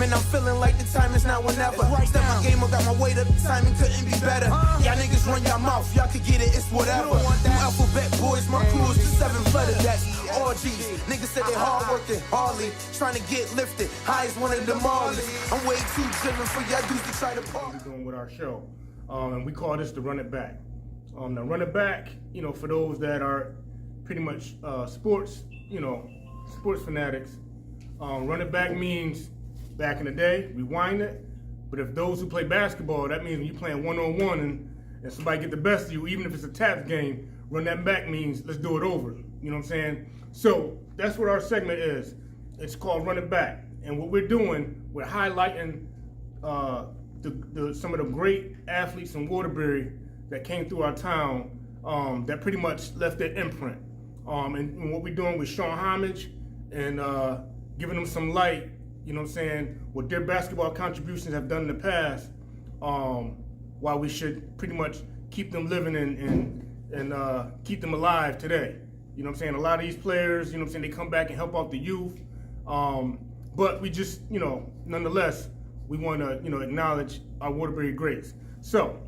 Man, I'm feeling like the time is now or never. Step my game, I got my weight up, the timing couldn't be better. Y'all niggas run your mouth, y'all could get it, it's whatever. You alphabet boys, my crew is the 7 letter, that's orgies. Niggas said they hard working, hardly trying to get lifted. High as one of the Marleys. I'm way too driven for y'all dudes to try to park. We're doing with our show, and we call this the Run It Back. Now, Run It Back, you know, for those that are pretty much sports, you know, sports fanatics, Run It Back means back in the day, rewind it. But if those who play basketball, that means when you're playing one-on-one and somebody get the best of you, even if it's a taps game, Run That Back means let's do it over. You know what I'm saying? So that's what our segment is. It's called Run It Back. And what we're doing, we're highlighting some of the great athletes in Waterbury that came through our town that pretty much left their imprint. And what we're doing with showing homage and giving them some light, you know what I'm saying, what their basketball contributions have done in the past, while we should pretty much keep them living and keep them alive today. You know what I'm saying? A lot of these players, you know what I'm saying, they come back and help out the youth. But we just, you know, nonetheless, we want to, you know, acknowledge our Waterbury greats. So,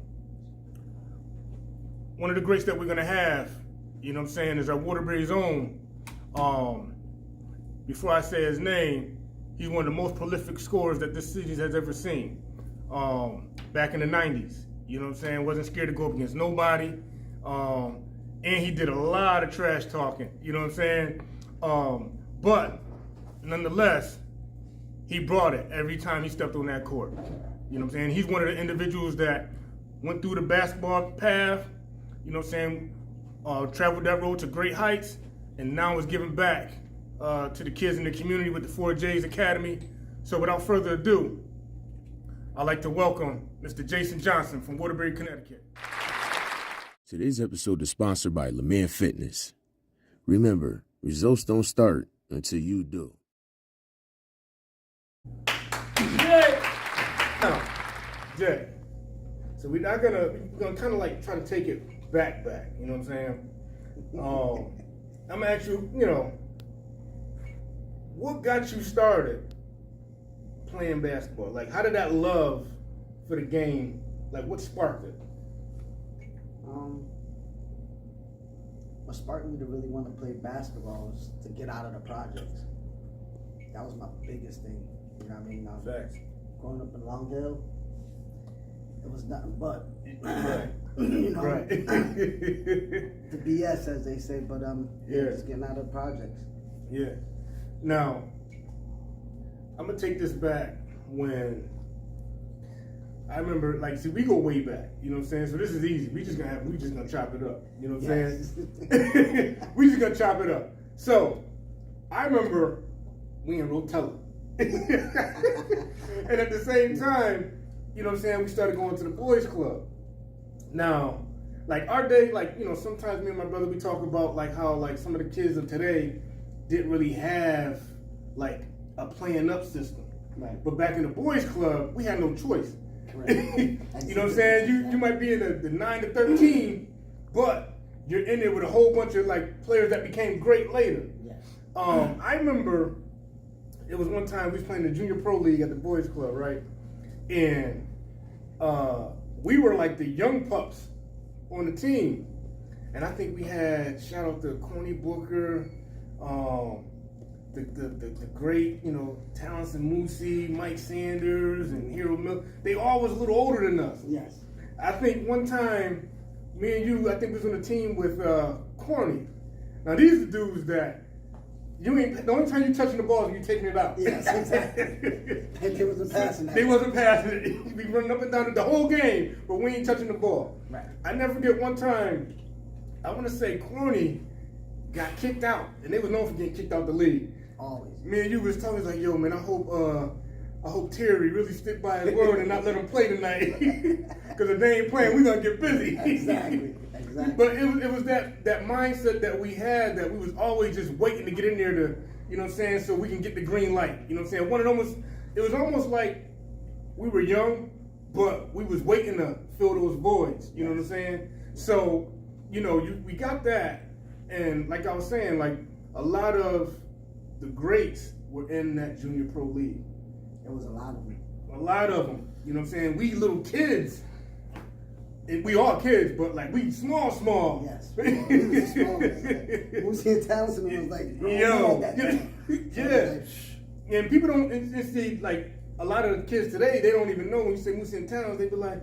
one of the greats that we're going to have, you know what I'm saying, is our Waterbury's own. Before I say his name, he's one of the most prolific scorers that this city has ever seen. Back in the 90s, you know what I'm saying, wasn't scared to go up against nobody. And he did a lot of trash talking, you know what I'm saying? But nonetheless, he brought it every time he stepped on that court. You know what I'm saying? He's one of the individuals that went through the basketball path, you know what I'm saying, traveled that road to great heights, and now is giving back to the kids in the community with the 4J's Academy. So without further ado, I'd like to welcome Mr. Jason Johnson from Waterbury, Connecticut. Today's episode is sponsored by LeMan Fitness. Remember, results don't start until you do. Jay. So we're gonna kind of like try to take it back, you know what I'm saying? I'm gonna ask you, you know, what got you started playing basketball? Like, how did that love for the game, like what sparked it? What sparked me to really want to play basketball was to get out of the projects. That was my biggest thing. You know what I mean? Facts. Growing up in Long Hill, it was nothing but, Right. you know, Right. the BS, as they say. But Yeah. just getting out of the projects. Yeah. Now, I'm gonna take this back when I remember, like, see, we go way back, you know what I'm saying? So this is easy. We just gonna chop it up. You know what I'm saying? We just gonna chop it up. So I remember we in Rotella. And at the same time, you know what I'm saying, we started going to the boys club. Now, like our day, like, you know, sometimes me and my brother, we talk about like how like some of the kids of today didn't really have like a playing up system. Right. But back in the boys club, we had no choice. Correct. You know what I'm saying? You might be in the 9 to 13, but you're in there with a whole bunch of like players that became great later. Yes. I remember it was one time we was playing the junior pro league at the boys club, right? And we were like the young pups on the team. And I think we had, shout out to Corny Booker, the great, you know, Townsend Moosey, Mike Sanders, and Hero Mill. They all was a little older than us. Yes. I think one time, me and you, I think we was on a team with Corny. Now these are dudes that you ain't. The only time you touching the ball is when you taking it out. Yes, exactly. And they wasn't passing that. They wasn't passing it. You be running up and down the whole game, but we ain't touching the ball. Right. I never forget one time. I want to say Corny got kicked out, and they was known for getting kicked out the league. Always. Me and you was telling like, yo, man, I hope Terry really stick by his word and not let him play tonight. Because if they ain't playing, we gonna get busy. Exactly. But it was that mindset that we had, that we was always just waiting to get in there to, you know what I'm saying, so we can get the green light. You know what I'm saying? It was almost like we were young, but we was waiting to fill those voids. You know what I'm saying? So, you know, we got that, and like I was saying, like a lot of the greats were in that junior pro league. It was a lot of them. A lot of them. You know what I'm saying? We little kids. And we are kids, but like we small. Yes. We was small. Boosie and Townsend was like, yo, that time. yeah. And people don't, and see, like, a lot of the kids today, they don't even know when you say Moosey and Towns, they be like,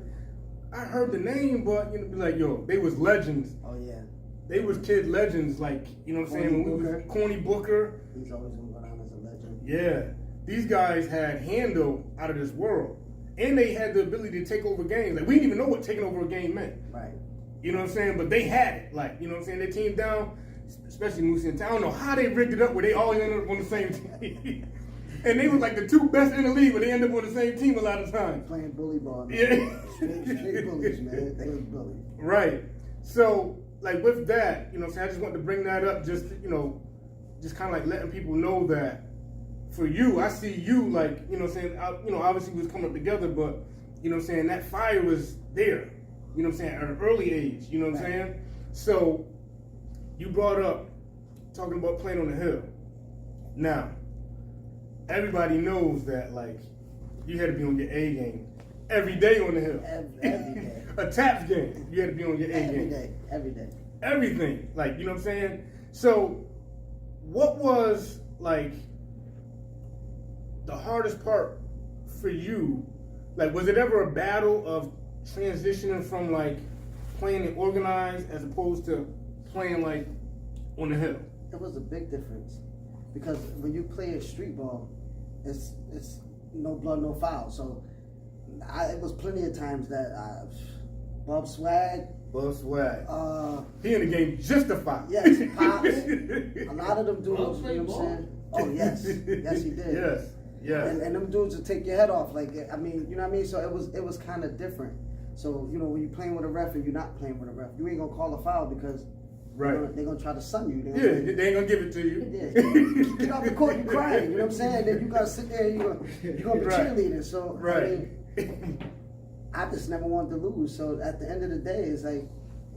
I heard the name, but, you know, be like, yo, they was legends. Oh, yeah. They was kid legends, like, you know what I'm saying? When we was Corny Booker. He's always going to go down as a legend. Yeah. These guys had handle out of this world. And they had the ability to take over games. Like, we didn't even know what taking over a game meant. Right. You know what I'm saying? But they had it. Like, you know what I'm saying? Their team down, especially Moosey and Towns. I don't know how they rigged it up where they all ended up on the same team. And they were like the two best in the league, but they ended up on the same team a lot of times. Playing bully ball. Man. Yeah. Straight bullies, man. They was bullied. Right. So, like with that, you know what I'm saying? I just wanted to bring that up just, you know, just kind of like letting people know that for you, I see you like, you know what I'm saying? You know, obviously we was coming up together, but, you know what I'm saying? That fire was there, you know what I'm saying? At an early age, you know what I'm saying? So, you brought up talking about playing on the hill. Now, everybody knows that, like, you had to be on your A game every day on the hill. Every day. A taps game, you had to be on your A game. Every day. Everything, like, you know what I'm saying? So, what was, like, the hardest part for you? Like, was it ever a battle of transitioning from, like, playing it organized as opposed to playing, like, on the hill? It was a big difference. Because when you play a street ball, it's no blood, no foul. So it was plenty of times that Bub Swag. He in the game just to fight. Yes, Pop. A lot of them dudes, you know what I'm saying? Oh, yes. Yes, he did. Yes. And them dudes would take your head off. Like, I mean, you know what I mean? So it was kind of different. So, you know, when you're playing with a ref and you're not playing with a ref, you ain't going to call a foul because right. they're going to try to sun you. They ain't going to give it to you. Yeah. Get off the court, you crying. You know what I'm saying? Then you got to sit there and you're going to be right. cheerleading. So, right. I mean, I just never wanted to lose. So at the end of the day, it's like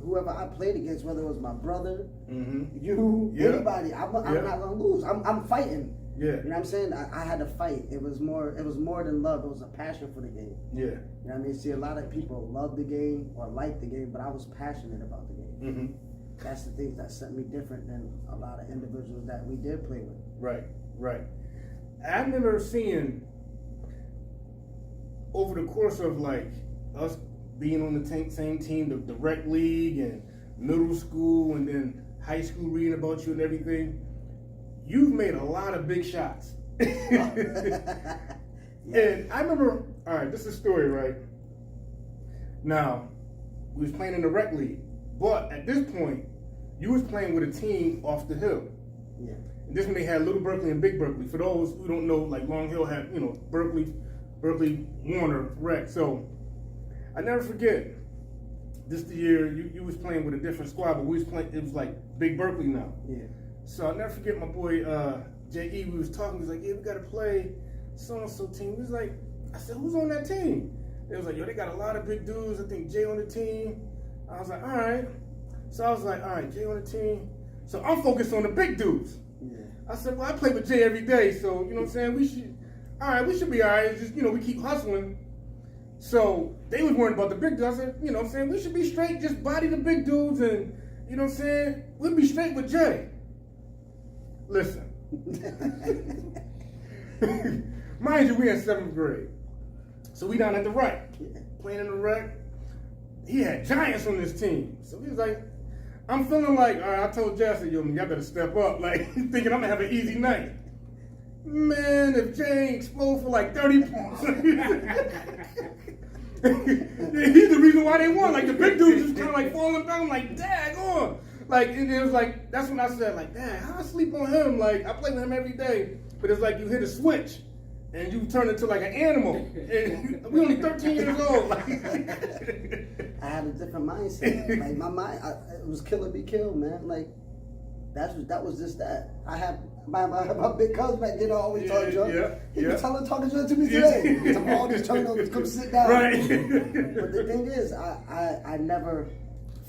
whoever I played against, whether it was my brother, you, anybody, I'm not gonna lose. I'm fighting. Yeah. You know what I'm saying? I had to fight. It was more than love. It was a passion for the game. Yeah. You know what I mean? See, a lot of people love the game or like the game, but I was passionate about the game. That's the things that set me different than a lot of individuals that we did play with. Right. I remember seeing over the course of like us being on the same team, the rec league and middle school and then high school, reading about you and everything, you've made a lot of big shots. And I remember, all right, this is a story, right? Now, we was playing in the rec league, but at this point, you was playing with a team off the hill. Yeah. And this one they had Little Berkeley and Big Berkeley. For those who don't know, like Long Hill had, you know, Berkeley, Warner, rec. So I never forget. This the year you was playing with a different squad, but we was playing. It was like Big Berkeley now. Yeah. So I'll never forget my boy J.E. We was talking. He was like, "Yeah, we got to play so and so team." He was like, "I said, who's on that team?" It was like, "Yo, they got a lot of big dudes. I think Jay on the team." I was like, "All right." So I was like, "All right, Jay on the team." So I'm focused on the big dudes. Yeah. I said, "Well, I play with Jay every day, so you know what I'm saying. We should be all right. It's just, you know, we keep hustling." So they was worried about the big dudes. I said, you know what I'm saying, we should be straight, just body the big dudes, and you know what I'm saying, we'll be straight with Jay. Listen. Mind you, we in 7th grade. So we down at the rec, playing in the rec. He had giants on this team. So he was like, I'm feeling like, all right, I told Jay, I said, yo, man, y'all better step up. Like, thinking I'm gonna have an easy night. Man, if Jay ain't explode for like 30 points. He's the reason why they won. Like, the big dudes just kind of like falling down, like, dag on. Like, and it was like, that's when I said, like, dang, how I sleep on him? Like, I play with him every day. But it's like you hit a switch and you turn into like an animal. And we only 13 years old. Like, I had a different mindset. Like, my mind, it was kill or be killed, man. Like, that was just that. I have my big cousin back then always talking to him. He was talking to me today. I'm always trying to come sit down. Right. But the thing is, I never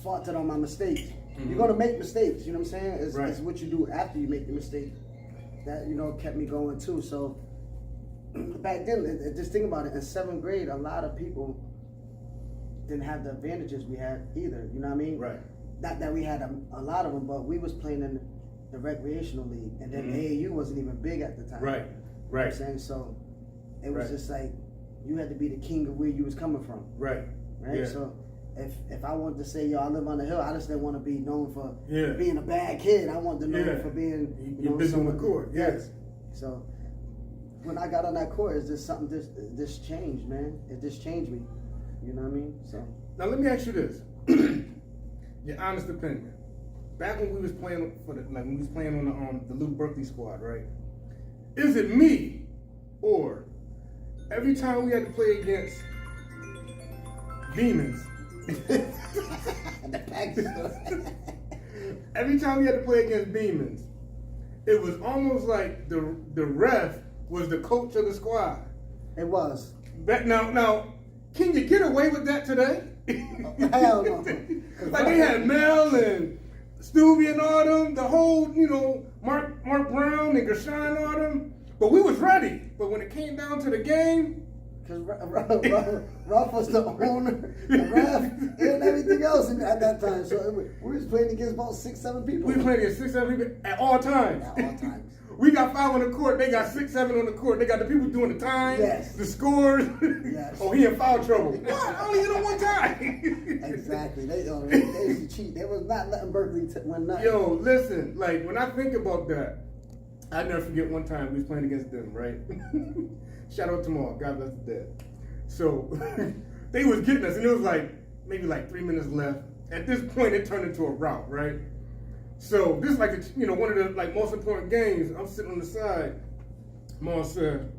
faulted on my mistakes. You're gonna make mistakes, you know what I'm saying? It's what you do after you make the mistake that, you know, kept me going too. So back then, just think about it. In 7th grade, a lot of people didn't have the advantages we had either. You know what I mean? Right. Not that we had a lot of them, but we was playing in the recreational league, and then AAU wasn't even big at the time. Right. You know what Right. I'm saying? So it was Right. just like you had to be the king of where you was coming from. Right. Right. Yeah. So if I wanted to say, yo, I live on the hill, I just didn't want to be known for Yeah. being a bad kid. I wanted to know Yeah. for being You're busy on the someone- court. Yes. So when I got on that court, it's just something this changed, man. It just changed me. You know what I mean? So Now let me ask you this: your honest opinion. Back when we was playing when we was playing on the Luke Berkeley squad, right? Is it me, or every time we had to play against demons? the package. Every time we had to play against demons, it was almost like the ref was the coach of the squad. It was. But now, can you get away with that today? Hell no. Like they had Mel and Stubby and all them, the whole, Mark Brown and Gershon and all them. But we was ready. But when it came down to the game, Because Ruff was the owner, the ref, and everything else at that time. So we was playing against about 6-7 people. we played against 6-7 people at all times. At all times. We got 5 on the court, they got 6-7 on the court. They got the people doing the time, Yes. the scores. Yes. Oh, he in foul trouble. What? I only hit him one time. Exactly. They used to cheat. They was not letting Berkeley win nothing. Yo, listen, like when I think about that, I never forget one time we was playing against them, right? Shout out to Mark, God bless the dead. So they was getting us, and it was maybe 3 minutes left. At this point, it turned into a rout, right? So this is one of the most important games. I'm sitting on the side. Mom said,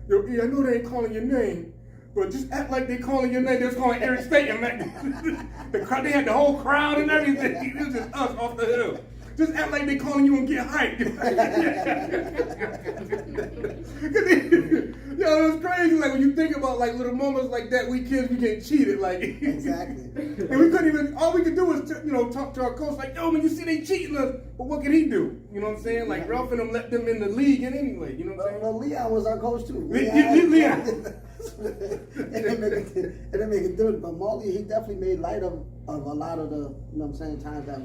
"Yo, E, I know they ain't calling your name, but just act like they calling your name. They was calling Eric Staten, man. They had the whole crowd and everything. It was just us off the hill. Just act like they calling you and get hyped." Yo, it was crazy. Like when you think about little moments like that, we kids, we getting cheated. Exactly. And we couldn't even. All we could do was talk to our coach like, "Yo, man, you see they cheating us." But what could he do? You know what I'm saying? Like Ralph and them let them in the league in anyway. You know what I'm saying? Well, Leon was our coach too. Leon. It didn't make a difference. But Molly, he definitely made light of a lot of the, times that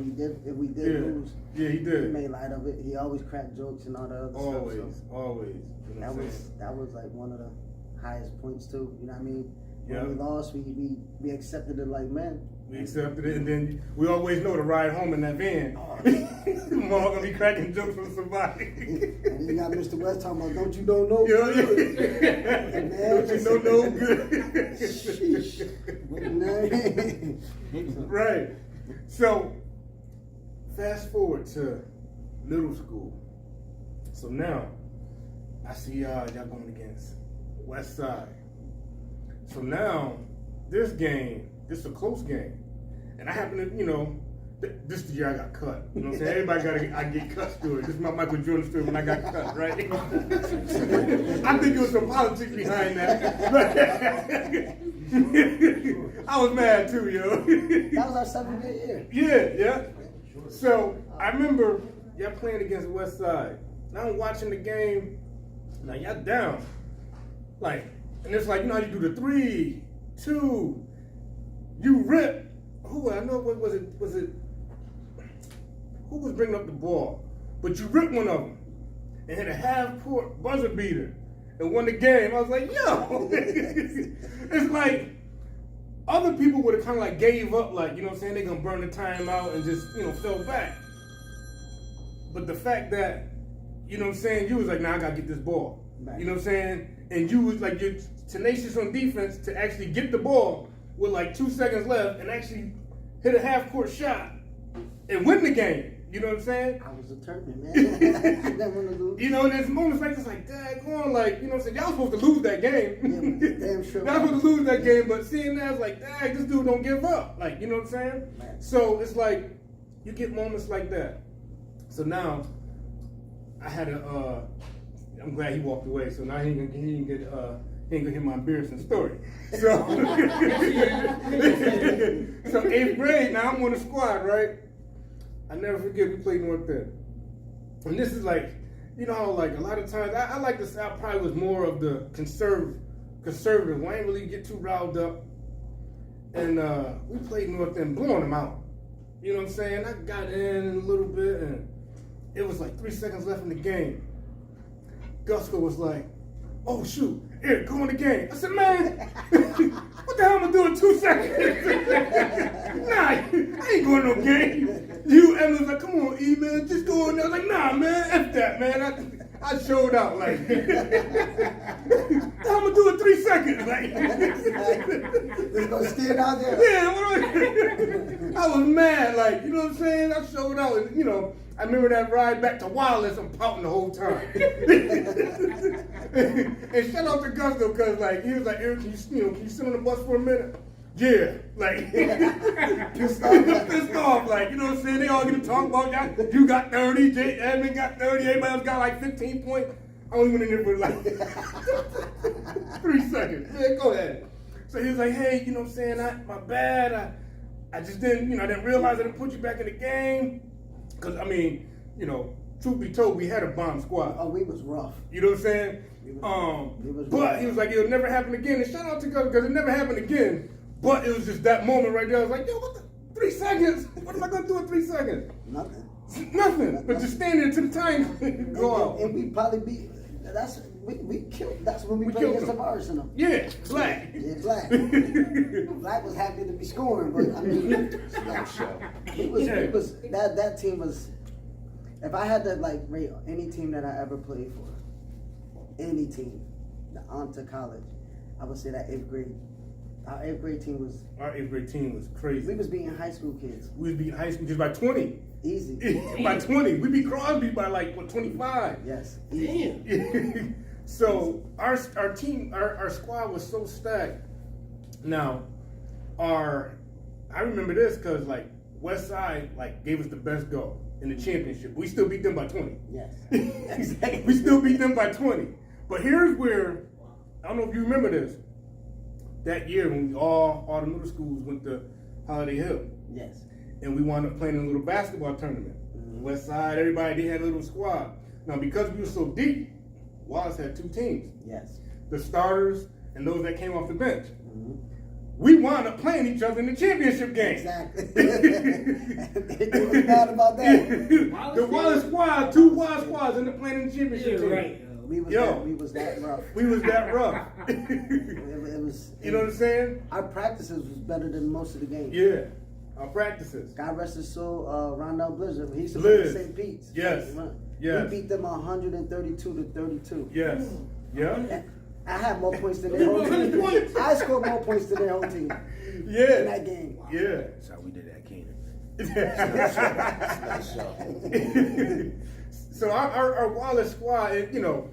if we did lose. Yeah, he He did. made light of it. He always cracked jokes and all the other Always, stuff. So always. You know what I'm saying? that was like one of the highest points too. You know what I mean? Yeah. When we lost, we accepted it like men. We accepted it, and then we always know to ride home in that van. Mom gonna be cracking jokes from somebody. And you got Mr. West talking about, don't you know no Yeah, good? yeah. Man, Don't you know no good? Sheesh. Right. So, fast forward to middle school. So now, I see y'all going against West Side. So now, this is a close game. And I happen to, this is the year I got cut. You know what I'm saying? Everybody I get cut story. This is my Michael Jordan story when I got cut, right? I think there was some politics behind that. I was mad too, yo. That was our 7th grade year. Yeah. So I remember y'all playing against West Side. Now I'm watching the game. Now y'all down. And it's how you do the 3, 2, you rip. Who I know was it who was bringing up the ball? But you ripped one of them and hit a half-court buzzer beater and won the game. I was like, yo, it's like other people would have kind of gave up, you know what I'm saying, they're gonna burn the time out and just, fell back. But the fact that, you know what I'm saying, you was like, nah, I gotta get this ball. Right. You know what I'm saying? And you was you're tenacious on defense to actually get the ball with 2 seconds left and actually hit a half-court shot and win the game. You know what I'm saying? I was determined, man. I didn't want to lose. There's moments like this, dang, you know what I'm saying? Y'all supposed to lose that game. Yeah, damn sure. Y'all supposed to lose that game, but seeing that, it's dang, this dude don't give up. You know what I'm saying? Right. So it's you get moments like that. So now, I had I'm glad he walked away, so now he ain't gonna hear my embarrassing story. So, so 8th grade, now I'm on the squad, right? I never forget, we played North Bend. And this is you know, like a lot of times, I like to say I probably was more of the conservative. I ain't really get too riled up. And we played North End, blowing them out. You know what I'm saying? I got in a little bit, and it was like 3 seconds left in the game. Gusto was like, oh, shoot, Eric, go in the game. I said, man, what the hell am I doing 2 seconds? Nah, I ain't going no game. Evans was like, come on, E, man, just go in there. I was like, nah, man, F that, man. I showed out, like, what the hell am I doing 3 seconds? Like, It's going to stand out there. Yeah, I was mad, like, you know what I'm saying? I showed out, and, you know, I remember that ride back to Wallace, I'm pouting the whole time. And shout out to Gusto, because, like, he was like, Eric, can you sit on the bus for a minute? Yeah, like, pissed off, like, you know what I'm saying? They all get to talk about that. You got 30, Jay Edmond got 30, everybody else got like 15 points. I only went in there for like 3 seconds. Man, go ahead. So he was like, hey, you know what I'm saying? My bad. I just didn't, you know, I didn't realize I didn't put you back in the game. Because, I mean, you know, truth be told, we had a bomb squad. Oh, we was rough. You know what I'm saying? But he was like, it'll never happen again. And shout out to God, because it never happened again. But it was just that moment right there. I was like, yo, what the 3 seconds? What am I gonna do in 3 seconds? Nothing. But just stand there till the time go out. And we probably beat. We killed. That's when we played against the Arsenal. Yeah, Black. Yeah, Black. Black was happy to be scoring, but I mean, it was that team was. If I had to like rate any team that I ever played for, any team, on to college, I would say that 8th grade. Our 8th grade team was. Our 8th grade team was crazy. We was beating high school kids. We was beating high school kids by 20. Easy. By 20. We beat Crosby by like, what, 25? Yes. Damn. So our team, our squad was so stacked. Now, I remember this because like West Side like gave us the best go in the championship. We still beat them by 20. Yes. Exactly. We still beat them by 20. But here's where, I don't know if you remember this, that year when we all the middle schools went to Holiday Hill. Yes. And we wound up playing in a little basketball tournament. West Side, everybody, they had a little squad. Now, because we were so deep, Wallace had 2 teams. Yes. The starters and those that came off the bench. We wound up playing each other in the championship game. Exactly. They were mad about that. The Wallace squad, 2 Wallace squads ended up playing in the championship game. Right. We was that rough. We was that rough. It was. You know what I'm saying? Our practices was better than most of the games. Yeah. Our practices. God rest his soul, Rondell Blizzard. He used to Blizz. play St. Pete's. Yes. Yes. We beat them 132-32. Yes. Yeah. I had more points than their whole team. I scored more points than their whole team. Yeah. In that game. Yeah. That's how we did that, Keenan. So our Wallace squad, you know,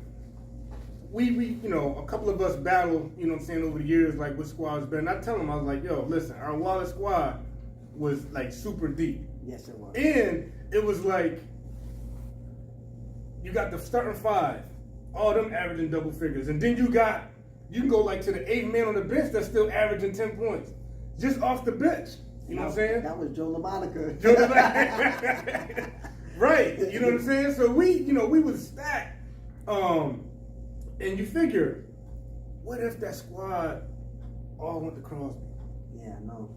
we you know, a couple of us battled, you know what I'm saying, over the years, like what squad's been. I tell them, I was like, yo, listen, our Wallace squad was like super deep. Yes, it was. And it was like, you got the starting 5, all them averaging double figures. And then you can go like to the 8th man on the bench that's still averaging 10 points. Just off the bench. You know what I'm saying? That was Joe LaMonica. Right. You know what I'm saying? So we was stacked. And you figure, what if that squad all went to Crosby? Yeah, no.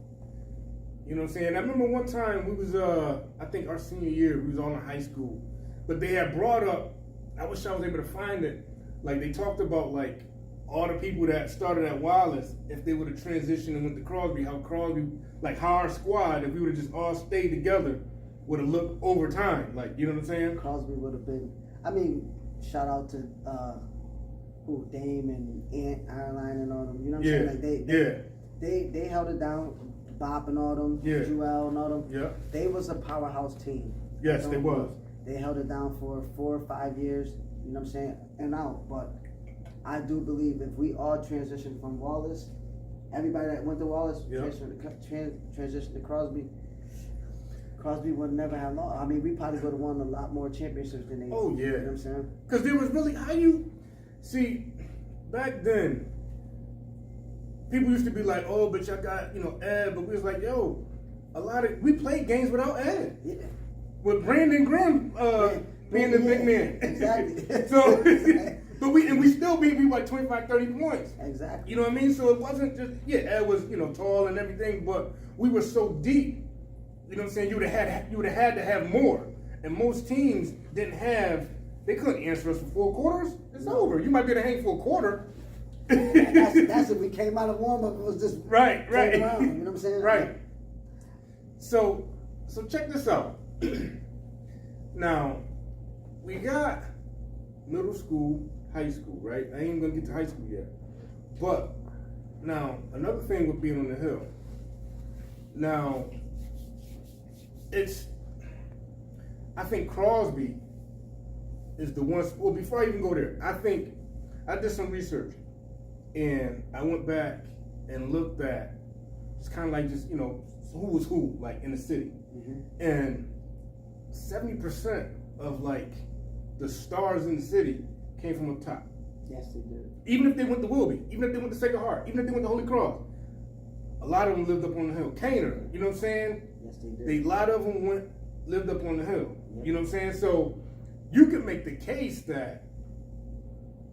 You know what I'm saying? I remember one time we was, I think our senior year, we was all in high school. But they had brought up, I wish I was able to find it, like they talked about like all the people that started at Wallace, if they would have transitioned and went to Crosby, how our squad, if we would have just all stayed together, would have looked over time. Like, you know what I'm saying? Crosby would have been, I mean, shout out to Dame and Aunt Ireline and all them. You know what I'm saying? Like they held it down. Bob and all them, Joel and all them. Yeah. They was a powerhouse team. Yes, they was. They held it down for 4 or 5 years. You know what I'm saying? And out. But I do believe if we all transition from Wallace, everybody that went to Wallace transitioned to Crosby. Crosby would never have lost. I mean, we probably would have won a lot more championships than they. Oh yeah. You know what I'm saying? Because there was really back then. People used to be like, oh, but y'all got, Ed, but we was like, yo, we played games without Ed. Yeah. With Brandon Grimm being the big man. Exactly. So, but we still beat people like 25, 30 points. Exactly. You know what I mean? So it wasn't just, Ed was, tall and everything, but we were so deep. You know what I'm saying? You would have had to have more. And most teams they couldn't answer us for 4 quarters. It's over. You might be able to hang for a quarter. that's it. We came out of warm up. It was just right. around, you know what I'm saying? Right. So check this out. Now, we got middle school, high school, right? I ain't gonna get to high school yet. But now another thing with being on the hill. Now, I think Crosby is the one. Well, before I even go there, I did some research, and I went back and looked at it's kind of like just who was who like in the city, and 70% of like the stars in the city came from up top. Yes, they did. Even if they went to Wilby, even if they went to Sacred Heart, even if they went to Holy Cross, a lot of them lived up on the hill. Caner, you know what I'm saying? Yes, they did. A lot of them lived up on the hill. Yep. You know what I'm saying? So you could make the case that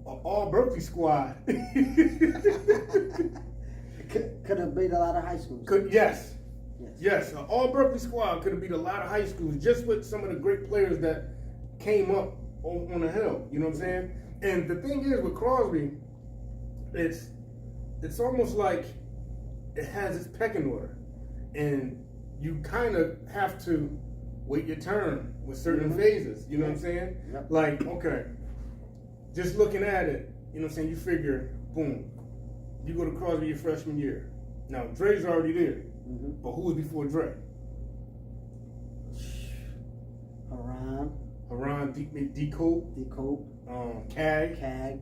an all Berkeley squad could have beat a lot of high schools. Yes, an all Berkeley squad could have beat a lot of high schools just with some of the great players that came up on the hill. You know what I'm saying? And the thing is with Crosby, it's almost like it has its pecking order, and you kind of have to wait your turn with certain phases. You know what I'm saying? Yep. Like, okay, just looking at it, you know what I'm saying? You figure, boom, you go to Crosby your freshman year. Now Dre's already there, but who was before Dre? Haran, D. Cope, CAG.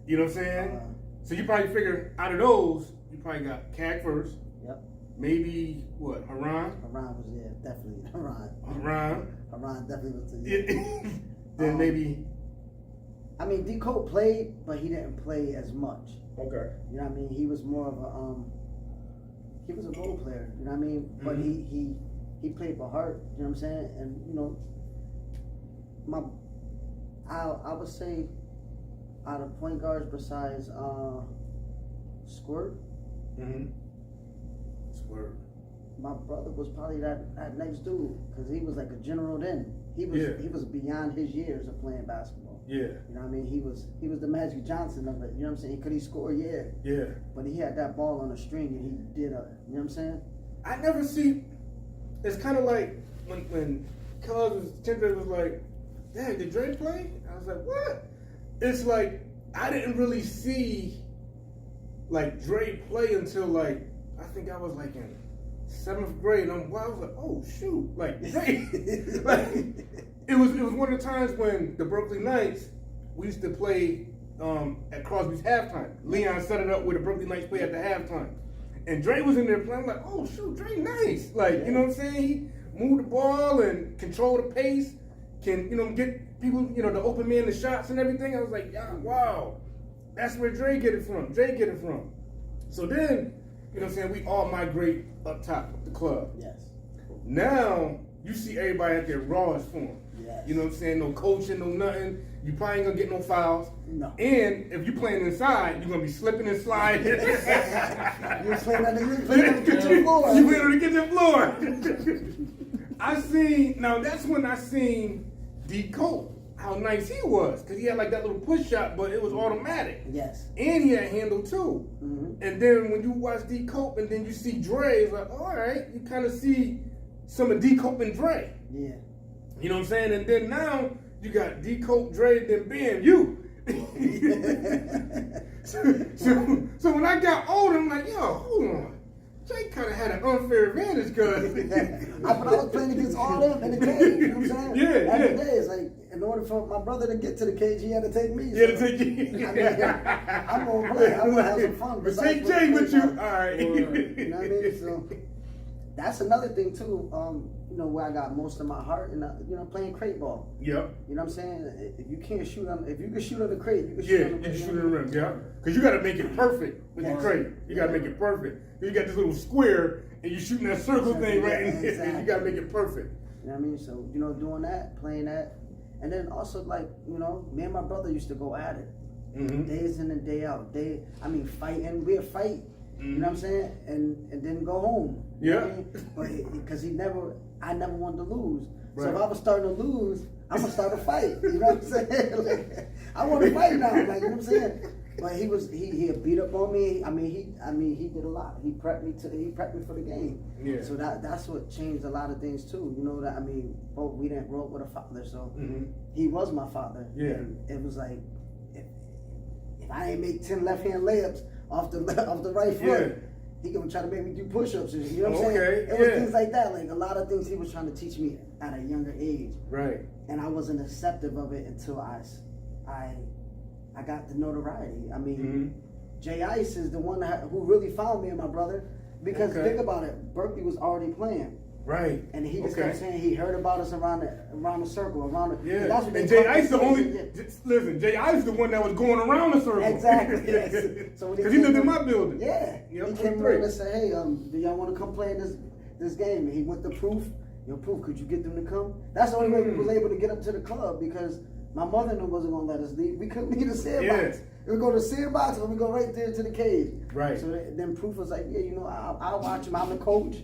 You know what I'm saying? So you probably figure out of those, you probably got CAG first. Yep. Maybe what? Haran was definitely Haran. Haran definitely was. Then maybe. I mean, D. Cope played, but he didn't play as much. Okay. You know what I mean? He was more of a he was a role player. You know what I mean? But he played for heart. You know what I'm saying? And I would say out of point guards besides Squirt. Squirt. My brother was probably that next dude because he was like a general then. He was beyond his years of playing basketball. Yeah. You know what I mean? He was the Magic Johnson of it. You know what I'm saying? Could he score? Yeah. Yeah. But he had that ball on a string and he did you know what I'm saying? I never see. It's kind of like when Cousins Kendrick was like, "Dad, did Dre play?" I was like, "What?" It's like I didn't really see like Dre play until like I think I was like in 7th grade. I was like, "Oh shoot!" Like Dre, like it was one of the times when the Berkeley Knights we used to play at Crosby's halftime. Leon set it up where the Berkeley Knights play at the halftime, and Dre was in there playing. I'm like, "Oh shoot, Dre nice!" Like you know what I'm saying? He moved the ball and control the pace. Can get people the open man the shots and everything. I was like, yeah, wow, that's where Dre get it from. So then you know what I'm saying, we all migrate up top of the club. Yes. Now you see everybody at their rawest form. Yes. You know what I'm saying? No coaching, no nothing. You probably ain't gonna get no fouls. No. And if you playing inside, you're gonna be slipping and sliding. You playing on the kitchen floor. You playing on the kitchen floor. Now that's when I seen D. Cope, how nice he was. Because he had like that little push shot, but it was automatic. Yes. And he had handle too. And then when you watch D. Cope and then you see Dre, it's like, all right, you kind of see some of D. Cope and Dre. Yeah. You know what I'm saying? And then now you got D. Cope, Dre, then Ben, you. so when I got older, I'm like, yo, hold on. Jay kind of had an unfair advantage because but I was playing against all them in the cage. You know what I'm saying? Yeah. Every day, it's like in order for my brother to get to the cage, he had to take me. You had to take you. I mean, I'm gonna play. I'm gonna have some fun. But take Jay with you. All right. You know what I mean? So that's another thing too. Where I got most of my heart and playing crate ball. Yep. You know what I'm saying? If you can't shoot if you can shoot on the crate, you can you shoot on the can shoot in the rim. Yeah. Because you got to make it perfect with the crate. You got to make it perfect. You got this little square and you're shooting that circle thing right in there. Exactly. You got to make it perfect. You know what I mean? So doing that, playing that, And then also, like, you know, me and my brother used to go at it. Days in and day out. Fighting. We'd fight. You know what I'm saying? And then go home. You know what I mean? But because I never wanted to lose. Right. So if I was starting to lose, I'm gonna start a fight. You know what I'm saying? Like, I want to fight now. Like, you know what I'm saying? But he had beat up on me. He did a lot. He prepped me for the game. Yeah. So that's what changed a lot of things too. You know that both we didn't grow up with a father, so he was my father. Yeah. And it was like if I ain't make 10 left hand layups off the right foot, he gonna try to make me do push-ups. You know what I'm saying? It was things like that. Like a lot of things he was trying to teach me at a younger age. Right. And I wasn't acceptive of it until I got the notoriety. Jay Ice is the one who really found me and my brother. Because think about it, Berkeley was already playing. Right. And he just kept saying he heard about us around the circle, That's what Jay Ice the only. Listen, Jay Ice the one that was going around the circle. Exactly. Yes. So because he lived in my building. Yeah. Yep, he came over and said, "Hey, do y'all want to come play in this game?" And he went to Proof. Proof, could you get them to come? That's the only way we was able to get up to the club because my mother wasn't gonna let us leave. We couldn't leave the sandbox. We would go to the sandbox or we go right there to the cage. Right. So then Proof was like, I'll watch him. I'm the coach.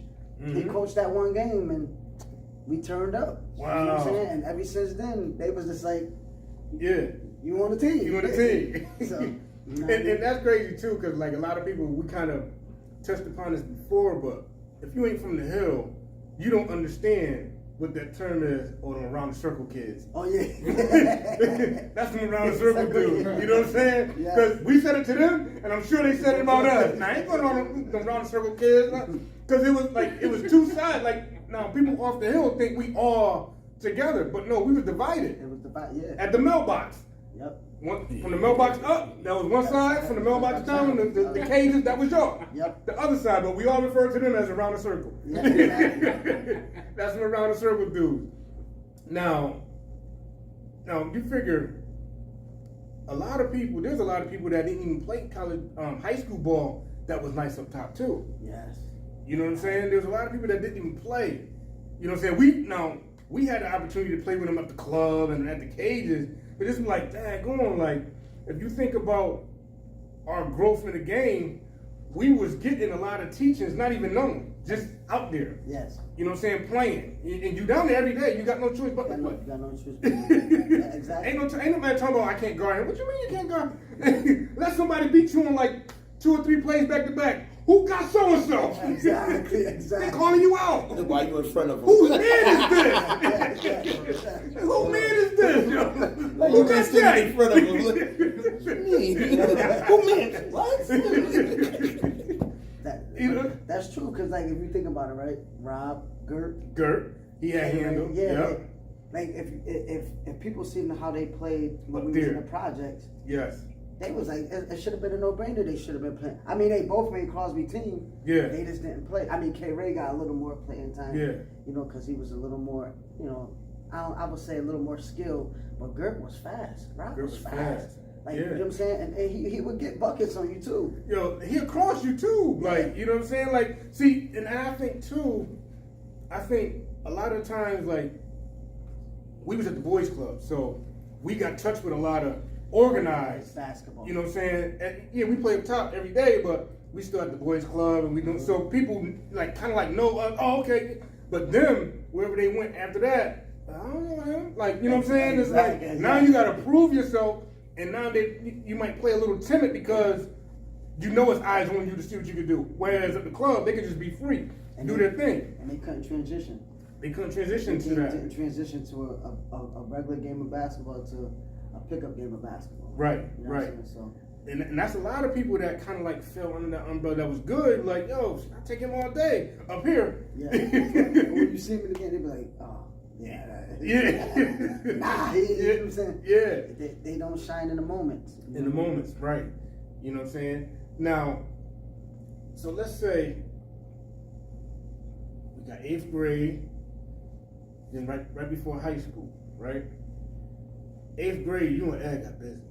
He coached that one game and we turned up. Wow. You know what I'm saying? And ever since then, they was just like, you on the team. You on the team. So, and that's crazy too, because like a lot of people, we kind of touched upon this before, but if you ain't from the Hill, you don't understand what that term is on around the circle kids. Oh yeah. That's them around the circle dude. You know what I'm saying? Because we said it to them, and I'm sure they said it about us. Now I ain't going around the circle kids. Because it was two sides. Like now people off the hill think we all together, but no, we was divided. It was divided, yeah. At the mailbox. Yep. From the mailbox up, that was one side. From the mailbox down, the cages, that was yours. Yep. The other side, but we all refer to them as around the circle. Yeah, exactly. That's what around the circle dudes. Now you figure there's a lot of people that didn't even play college, high school ball that was nice up top too. Yes. You know what I'm saying? There's a lot of people that didn't even play. You know what I'm saying? We had the opportunity to play with them at the club and at the cages, but it's like, daggone, like, if you think about our growth in the game, we was getting a lot of teachings, not even knowing, just out there. Yes. You know what I'm saying? Playing. And you down there every day. You got no choice but to play. You got no choice but to play. Exactly. Ain't nobody talking about I can't guard him. What you mean you can't guard? Let somebody beat you on like 2 or 3 plays back to back. Who got so-and-so? Exactly. They calling you out. Why you in front of them? Whose man is this? Whose man is this? Who got that? In front of them. Me. Who man? What? That's true, because like if you think about it, right? Rob, Gert, he had handle. Yeah. Like if people seen how they played when we was in the projects. Yes. They was like, it should have been a no-brainer. They should have been playing. They both made Crosby team. Yeah. They just didn't play. K. Ray got a little more playing time. Yeah. Because he was a little more, I would say a little more skilled. But Gert was fast. Rob was fast. Like, you know what I'm saying? And he would get buckets on you too. He'll cross you too. Like, you know what I'm saying? Like, see, and I think a lot of times, like, we was at the boys club, so we got touched with a lot of organized basketball. You know what I'm saying? And, we play up top every day, but we still at the boys club, and we do so people like kind of like know. Okay, but them wherever they went after that, I don't know him. Like, you know what I'm saying? It's like now you got to prove yourself, and now you might play a little timid because you know it's eyes on you to see what you can do. Whereas at the club, they could just be free and do their thing. And they couldn't transition. They couldn't transition to that. Didn't transition to a regular game of basketball to a pickup game of basketball. Right, you know right. So, and that's a lot of people that kind of like fell under that umbrella that was good. Like, yo, I take him all day up here. Yeah. When you see him in the game, they be like, oh, yeah. Nah, you know what I'm saying? Yeah. They don't shine in the moments. In the moments, right. You know what I'm saying? Now, so let's say we got 8th grade, then right before high school, right? 8th grade, you and Ed got busy.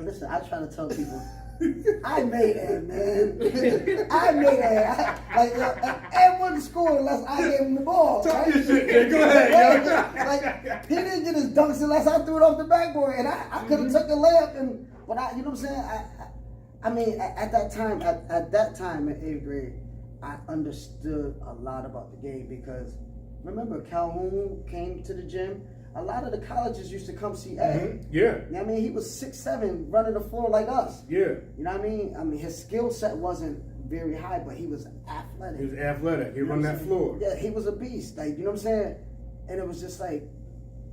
Listen, I try to tell people, I made that, man. I made that. Ed wouldn't score unless I gave him the ball. Talk Right? your shit, man. Go ahead, yo. Like, he didn't get his dunks unless I threw it off the backboard, and I could have took the layup. But you know what I'm saying? I mean, at that time in 8th grade, I understood a lot about the game because remember Calhoun came to the gym. A lot of the colleges used to come see Ed. Yeah. You know what I mean? He was 6'7", running the floor like us. Yeah. You know what I mean? I mean, his skill set wasn't very high, but he was athletic. He was athletic. He You know run what I'm that saying? floor. Yeah, he was a beast. Like, you know what I'm saying? And it was just like,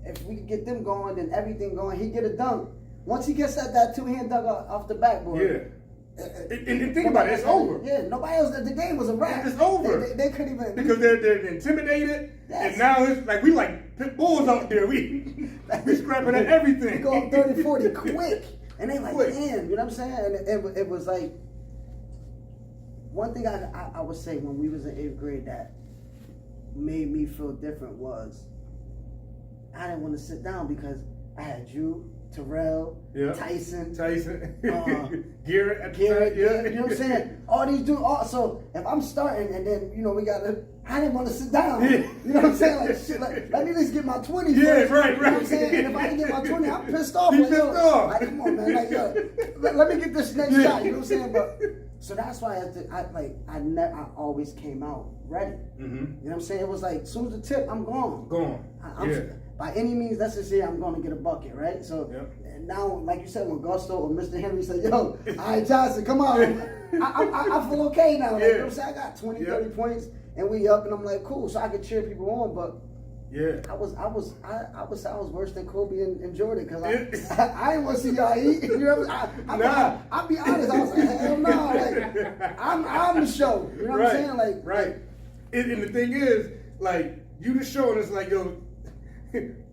if we could get them going and everything going, he'd get a dunk. Once he gets that two-hand dunk off the backboard. Yeah. And think about it, it's over. Yeah, nobody else. The game was a wrap. It's over. They couldn't even. Because they're intimidated, Yes. and now it's like we like pit bulls out there. We scrapping at everything. We go up 30, 40 quick. And they like, Quick. damn, you know what I'm saying? And it was like, one thing I would say when we was in 8th grade that made me feel different was I didn't want to sit down because I had you, Terrell, Yeah. Tyson, Garrett at the Garrett, time, yeah. you know what I'm saying? All these dudes. So if I'm starting and then we gotta, I didn't want to sit down. Yeah. You know what I'm saying? Like shit. Like let me at least get my 20. Yeah, first. right, You know what I'm right. saying? And if I didn't get my 20, I'm pissed off. He Like, yo, pissed off. like, come on, man. Like, yo, let me get this next Yeah. shot. You know what I'm saying? But so that's why I always came out ready. Mm-hmm. You know what I'm saying? It was like, as soon as the tip, I'm gone. Gone. I'm, Yeah. By any means necessary, I'm going to get a bucket, right? So and now, like you said, when Gusto or Mr. Henry said, yo, all right, Johnson, come on. I feel okay now. Like, you know what I'm saying? I got 20, 30 points, and we up, and I'm like, cool. So I could cheer people on, but Yeah. I was worse than Kobe and Jordan because I didn't want to see y'all eat. You know, I'll be honest. I was like, hell no. Like, I'm the show. You know what I'm saying? Like, right. And the thing is, like, you the show, and it's like, yo,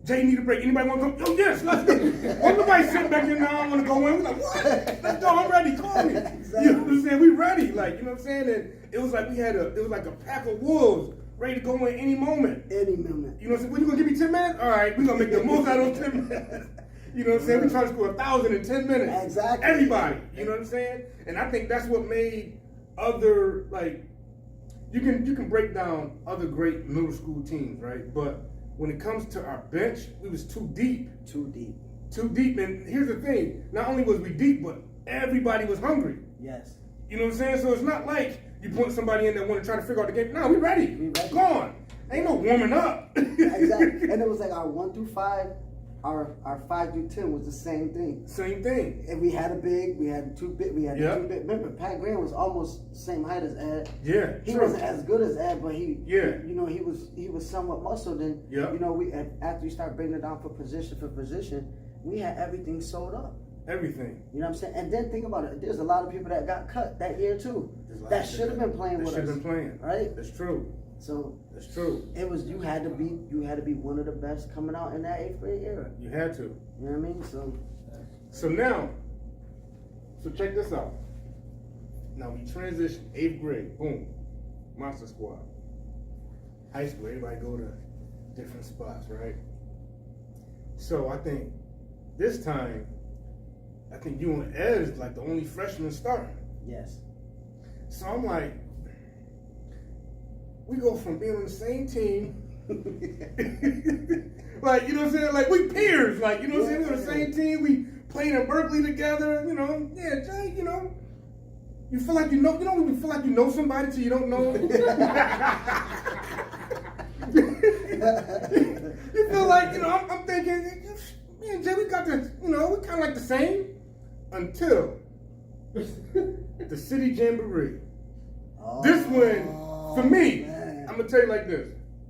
Jay need a break. Anybody want to go? Yo, yes, let's go. Why nobody sitting back there now? I want to go in. We're like, what? Let's go. I'm ready. Call me. Exactly. You know what I'm saying? We ready. Like, you know what I'm saying? And it was like it was like a pack of wolves ready to go in any moment. Any moment. You know what I'm saying? What, you gonna give me 10 minutes? All right, we're gonna make the most out of those 10 minutes. You know what I'm saying? We try to score 1,000 in 10 minutes. Exactly. Everybody. You know what I'm saying? And I think that's what made other, like, you can break down other great middle school teams, right? But when it comes to our bench, we was too deep. Too deep. Too deep. And here's the thing, not only was we deep, but everybody was hungry. Yes. You know what I'm saying? So it's not like you put somebody in that want to try to figure out the game. No, we ready. We ready. Gone. Ain't no warming up. Exactly. And it was like our 1 through 5, our 5 through 10 was the same thing. Same thing. And we had a big, we had two big, we had Yeah. two big. Remember, Pat Graham was almost the same height as Ed. Yeah. He true. wasn't as good as Ed, but he was somewhat muscled. And Yeah. after we started breaking it down for position, we had everything sold up. Everything. You know what I'm saying? And then think about it. There's a lot of people that got cut that year too. That should have been playing with us. Should have been playing. Right? That's true. So That's true. it was you had to be one of the best coming out in that 8th grade era. You had to. You know what I mean? So now, check this out. Now we transition 8th grade. Boom. Monster Squad. High school, everybody go to different spots, right? So I think this time, you and Ed is like the only freshman starting. Yes. So I'm like, we go from being on the same team, like, you know what I'm saying? Like, we peers, like, you know what I'm saying? We're on the same team, we played in Berkeley together, you know? Yeah, Jay, you know, you feel like when you feel like you know somebody till you don't know them? You feel like, you know, I'm thinking, me and Jay, we got this, you know, we kind of like the same until the city jamboree. This one, for me, man. I'm gonna tell you like this.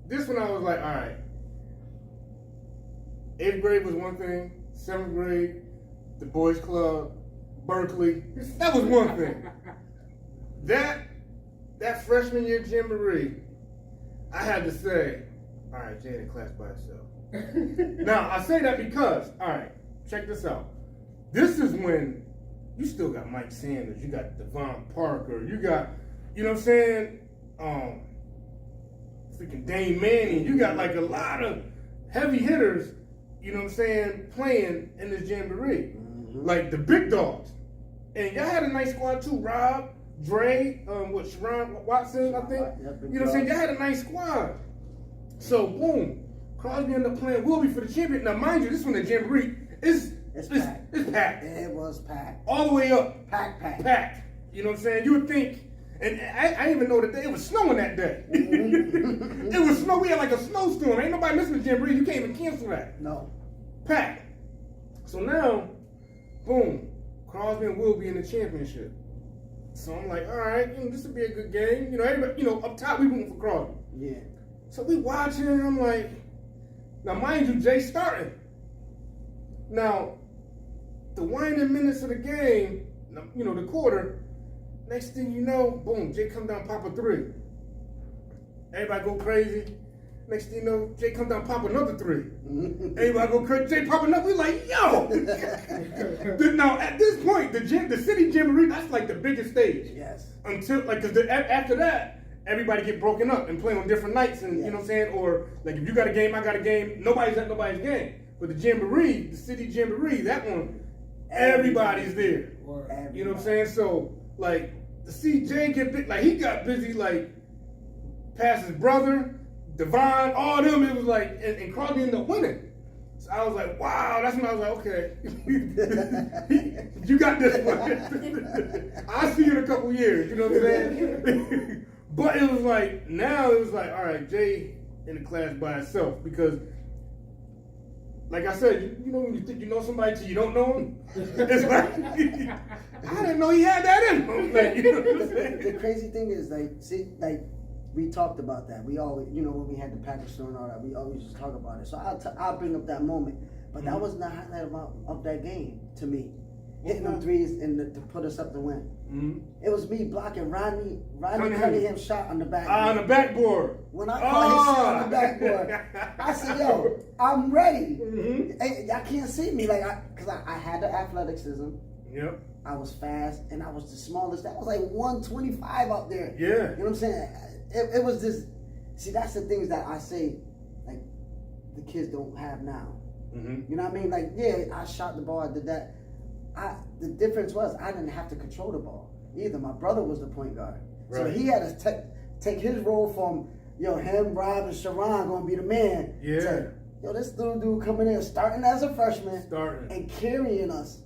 This one I was like, all right. 8th grade was one thing. 7th grade, the boys club, Berkeley. That was one thing. That freshman year jamboree, I had to say, all right, Jay in class by herself. Now I say that because, all right, check this out. This is when you still got Mike Sanders, you got Devon Parker, you got, you know what I'm saying? Freaking Dane Manning. You got like a lot of heavy hitters, you know what I'm saying, playing in this jamboree. Mm-hmm. Like the big dogs. And y'all had a nice squad too. Rob, Dre, Sharon Watson, I think. You know what I'm saying? Y'all had a nice squad. So boom, Crosby ended up playing Wilby for the championship. Now mind you, this one the Jamboree is packed. It's packed. It was packed. All the way up. Packed. Packed. You know what I'm saying? You would think, and I didn't even know that it was snowing that day. It was snow. We had like a snowstorm. Ain't nobody missing the Jamboree. You can't even cancel that. No. Packed. So now, boom, Crosby and Wilby in the championship. So I'm like, all right, this would be a good game. You know, everybody, up top we rooting for Crosby. Yeah. So we watching, and I'm like, now mind you, Jay starting. Now, the winding minutes of the game, the quarter, next thing you know, boom, Jay come down, pop a 3. Everybody go crazy. Next thing you know, Jay come down, pop another 3. Everybody go crazy. Jay pop another. We like, yo. Now at this point, the city Jamboree, that's like the biggest stage. Yes. Until because after that, everybody get broken up and play on different nights, and you know what I'm saying. Or like if you got a game, I got a game. Nobody's at nobody's game. But the Jamboree, the city Jamboree, that one, everybody's there. Everybody. You know what I'm saying? So like to see Jay get big, like he got busy like past his brother. Devon, all them, it was like, and Crosby ended up winning. So I was like, wow, that's when I was like, okay, you got this one. I'll see you in a couple years, you know what I'm saying? But it was like, now it was like, all right, Jay in the class by himself, because like I said, you know when you think you know somebody till you don't know him? It's like, I didn't know he had that in him. Like, you know what I'm saying? The crazy thing is, we talked about that. We always, when we had the package store and all that, we always just talk about it. So I'll bring up that moment. But that was the highlight of that game to me. Hitting them threes and to put us up to win. Mm-hmm. It was me blocking Rodney Cunningham's shot on the backboard. On the backboard. When I caught his shot on the backboard, I said, yo, I'm ready. Mm-hmm. Hey, y'all can't see me. Because I had the athleticism. Yep. I was fast, and I was the smallest. That was like 125 up there. Yeah. You know what I'm saying? It was this. See, that's the things that I say, like, the kids don't have now. Mm-hmm. You know what I mean? Like, yeah, I shot the ball, I did that. The difference was I didn't have to control the ball either. My brother was the point guard. Right. So he had to take his role from, him, Rob, and Sharon going to be the man. Yeah. To, this little dude coming in, starting as a freshman. And carrying us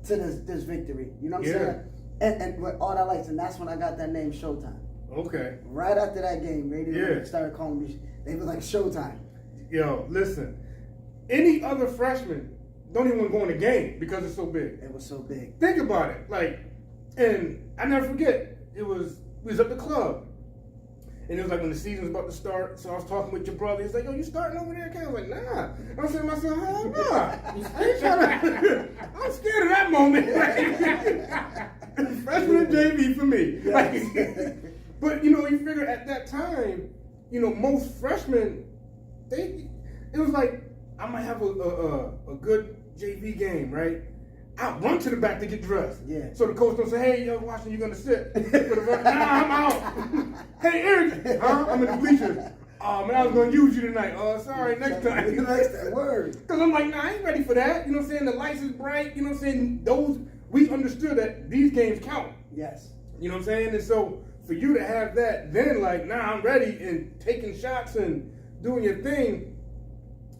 to this victory. You know what I'm saying? And with all that lights, and that's when I got that name Showtime. Okay. Right after that game, radio started calling me. They was like Showtime. Yo, listen. Any other freshman don't even want to go in the game because it's so big. It was so big. Think about it. Like, and I never forget. We was at the club. And it was like when the season was about to start, so I was talking with your brother. He's like, yo, you starting over there? I was like, nah. I was saying to myself, hell nah. I ain't trying to, I'm scared of that moment. Freshman and JV for me. Yes. But, you figure at that time, most freshmen, it was like, I might have a good JV game, right? I'll run to the back to get dressed. Yeah. So the coach don't say, hey, Washington, you gonna sit? Nah, I'm out. Hey, Eric, I'm in the bleachers. Oh, man, I was gonna use you tonight. Sorry, next time. Next time, word. Because I'm like, nah, I ain't ready for that. You know what I'm saying? The lights is bright. You know what I'm saying? We understood that these games count. Yes. You know what I'm saying? And so for you to have that, then like, nah, I'm ready and taking shots and doing your thing,